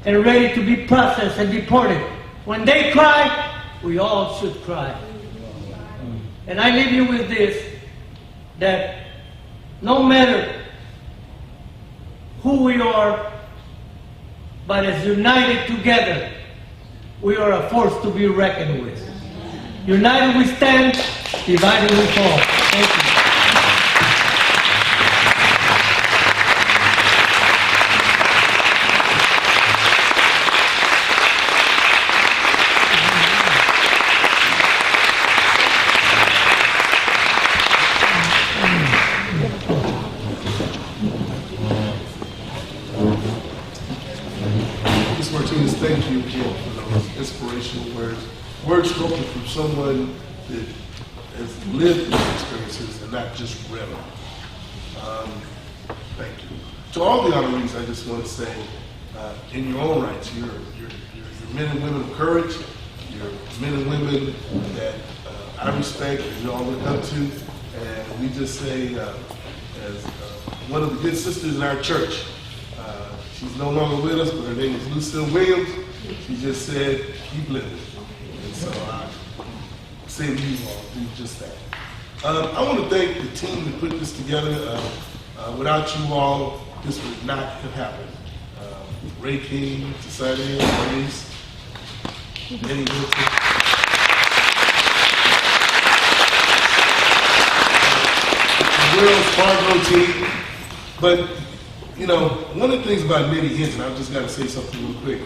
and ready to be processed and deported. When they cry, we all should cry. And I leave you with this, that no matter who we are, but as united together, we are a force to be reckoned with. United we stand, divided we fall. Thank you. Ms. Martinez, thank you again for those inspirational words. Words spoken from someone that has lived these experiences and not just read them. Thank you. To all the honorees, I just want to say, in your own rights, you're men and women of courage. You're men and women that I respect and you all look up to. And we just say, as one of the good sisters in our church, she's no longer with us, but her name is Lucille Williams. She just said, keep living. And so I say to you all, do just that. I want to thank the team that put this together. Without you all, this would not have happened. Ray King, Society, Maurice, Benny Hilton. The Wells Fargo team. But, you know, one of the things about Minnie Hinton, I've just got to say something real quick.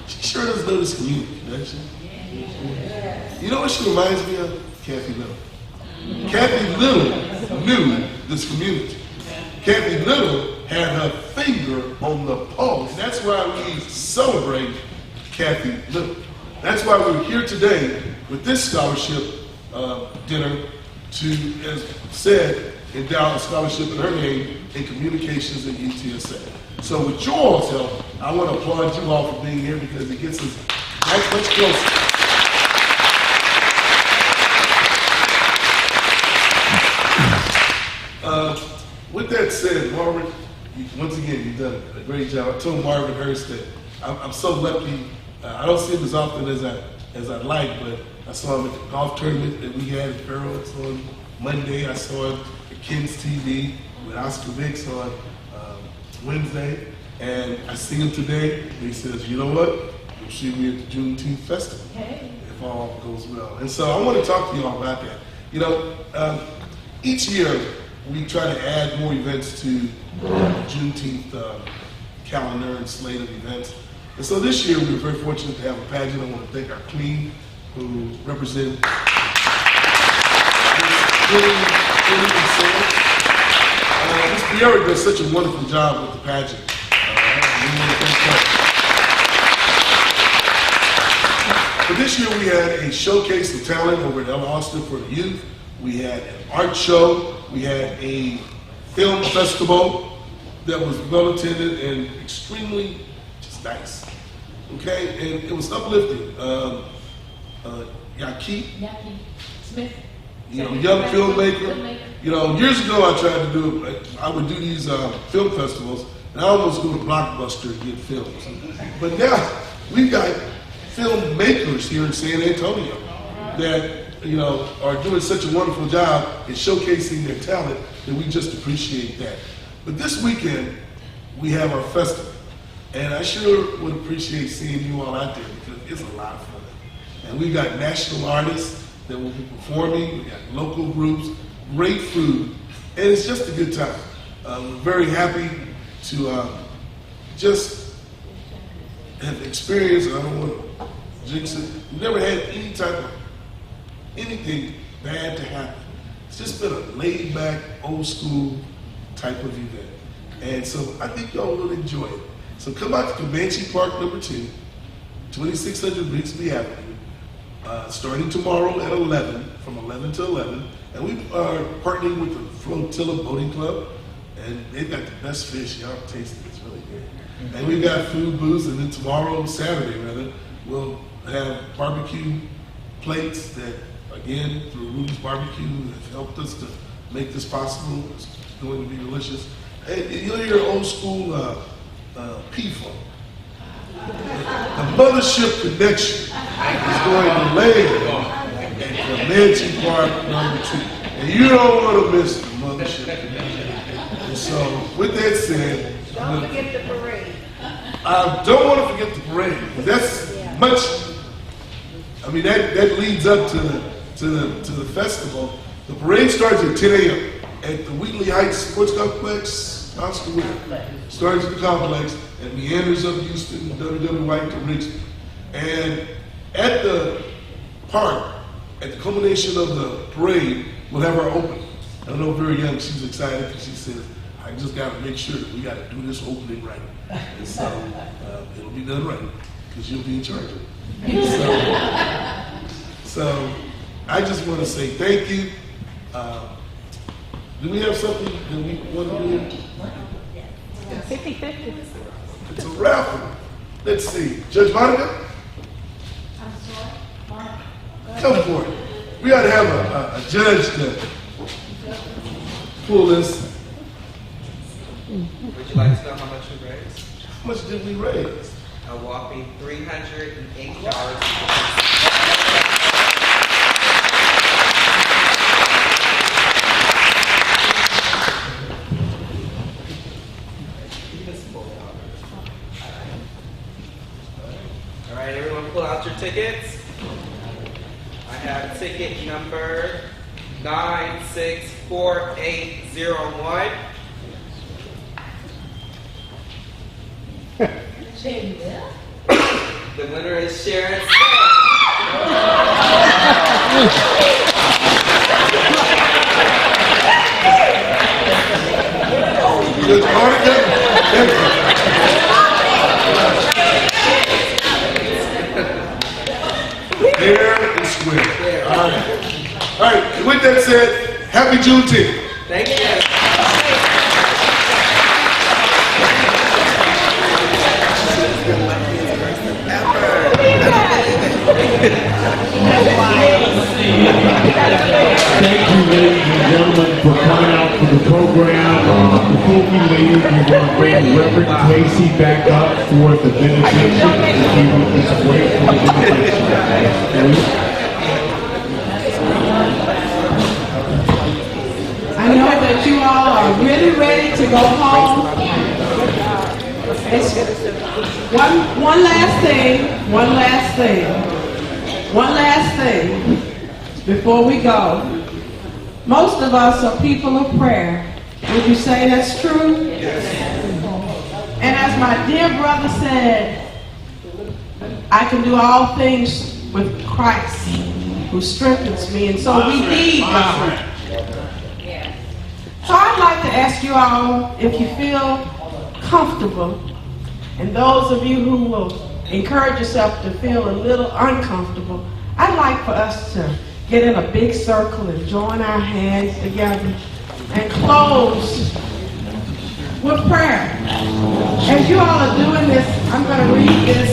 She sure does know this community, doesn't she? You know what she reminds me of? Kathy Little. Kathy Little knew this community. Kathy Little had her finger on the pulse. That's why we celebrate Kathy Little. That's why we're here today with this scholarship dinner to, as said, endow a scholarship in her name in communications at UTSA. So with your all's help, I want to applaud you all for being here because it gets us much closer. With that said, Marvin, once again, you've done a great job. I told Marvin Hurst that I'm so lucky. I don't see him as often as I'd like, but I saw him at the golf tournament that we had at Farrell's on Monday. I saw him at Ken's TV with Oscar Vicks on Wednesday, and I see him today. And he says, "You know what? You'll see me at the Juneteenth Festival if all goes well." And so I want to talk to you all about that. You know, each year, we try to add more events to the Juneteenth calendar and slate of events. And so this year we were very fortunate to have a pageant. I want to thank our queen who represents Miss Biera does such a wonderful job with the pageant. We want to thank her. But this year we had a showcase of talent over at Ella Austin for the youth. We had an art show. We had a film festival that was well attended and extremely just nice. Okay, and it was uplifting. Yaki Smith. You know, young filmmaker. You know, years ago I tried to do it. I would do these film festivals, and I almost go to Blockbuster and get films. But now we've got filmmakers here in San Antonio that, you know, are doing such a wonderful job in showcasing their talent that we just appreciate that. But this weekend, we have our festival. And I sure would appreciate seeing you all out there because it's a lot of fun. And we've got national artists that will be performing. We got local groups, great food, and it's just a good time. We're very happy to just have experienced, I don't want to jinx it, we've never had any type of anything bad to happen. It's just been a laid-back, old-school type of event. And so I think y'all will enjoy it. So come out to Comanche Park number 2, 2600 Bixby Avenue, starting tomorrow at 11, from 11 to 11. And we are partnering with the Flotilla Boating Club, and they've got the best fish. Y'all taste it, it's really good. And we've got food booths, and then tomorrow, Saturday rather, we'll have barbecue plates that, again, through Ruby's Barbecue, have helped us to make this possible. It's going to be delicious. You'll hear old school P-Funk. The Mothership Connection is going to land at Comanche Park #2. And you don't want to miss the Mothership Connection. And so, with that said, Don't forget the parade. I don't want to forget the parade, because that's much. I mean, that leads up to the festival. The parade starts at 10 a.m. at the Wheatley Heights Sports Complex, Oscar Wilde. Starts at the complex and meanders up Houston, W.W. White to Richmond. And at the park, at the culmination of the parade, we'll have our opening. I know Very Young, she's excited because she says, I just got to make sure that we got to do this opening right. And so it'll be done right because you'll be in charge of it. So I just want to say thank you. Do we have something that we want to do? 50-50. It's a raffle. Let's see. Judge Monica? Come for it. We ought to have a judge to pull this. Would you like to know how much we raised? How much did we raise? A whopping $308. All right, everyone pull out your tickets. I have ticket number 964801. The winner is Sharon Smith. Fair and square. All right. And with that said, happy Juneteenth. Thank you. Thank you, ladies and gentlemen, for coming out for the program. Before we leave, we want to bring Reverend Casey back up for the benediction. If you would just wait for the benediction. I know that you all are really ready to go home. It's one last thing before we go. Most of us are people of prayer. Would you say that's true? Yes. And as my dear brother said, I can do all things with Christ who strengthens me, and so we need God. So I'd like to ask you all if you feel comfortable, and those of you who will encourage yourself to feel a little uncomfortable, I'd like for us to get in a big circle and join our hands together and close with prayer. As you all are doing this, I'm going to read this.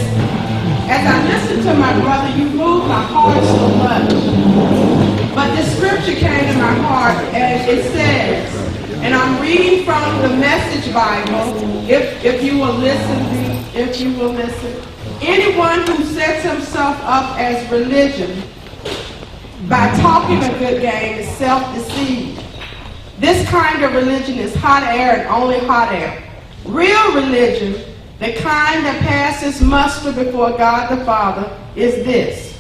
As I listen to my brother, you move my heart so much. But this scripture came to my heart, and it says, and I'm reading from the Message Bible, if you will listen, anyone who sets himself up as religion by talking a good game is self-deceived. This kind of religion is hot air and only hot air. Real religion, the kind that passes muster before God the Father, is this: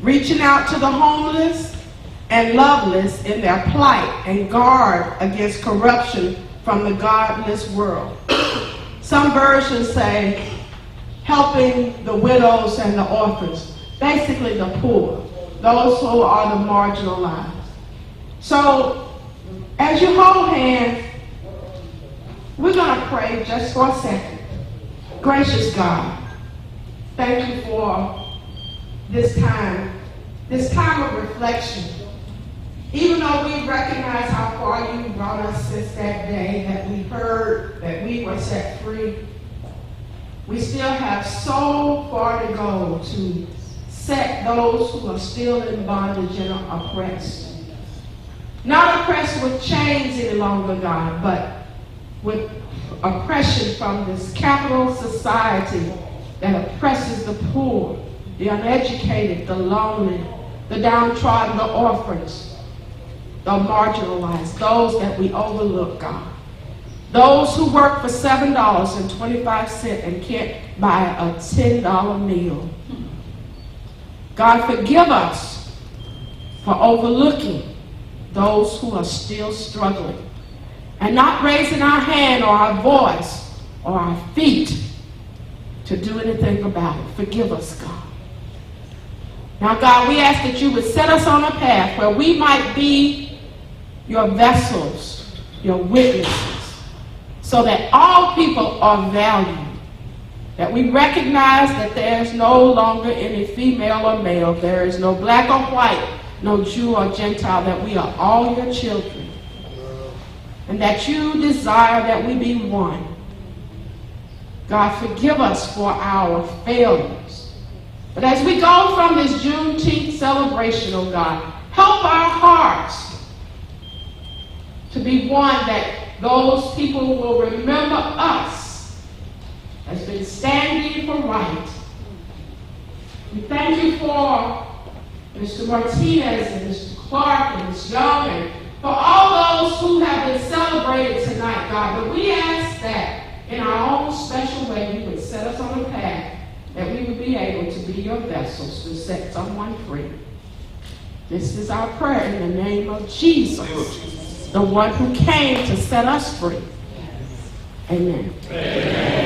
reaching out to the homeless and loveless in their plight and guard against corruption from the godless world. Some versions say helping the widows and the orphans, basically the poor, those who are the marginalized. So as you hold hands, we're going to pray just for a second. Gracious God, thank you for this time of reflection. Even though we recognize how far you brought us since that day that we heard that we were set free, we still have so far to go to set those who are still in bondage and are oppressed. Not oppressed with chains any longer, God, but with oppression from this capital society that oppresses the poor, the uneducated, the lonely, the downtrodden, the orphans, the marginalized, those that we overlook, God. Those who work for $7.25 and can't buy a $10 meal. God, forgive us for overlooking those who are still struggling and not raising our hand or our voice or our feet to do anything about it. Forgive us, God. Now, God, we ask that you would set us on a path where we might be your vessels, your witnesses, so that all people are valued, that we recognize that there is no longer any female or male, there is no black or white, no Jew or Gentile, that we are all your children, and that you desire that we be one. God, forgive us for our failures. But as we go from this Juneteenth celebration, oh God, help our hearts to be one, that those people will remember us as been standing for right. We thank you for Mr. Martinez and Mr. Clark and Ms. Young and for all those who have been celebrated tonight, God. But we ask that in our own special way you would set us on a path that we would be able to be your vessels to set someone free. This is our prayer in the name of Jesus, the one who came to set us free. Amen. Amen.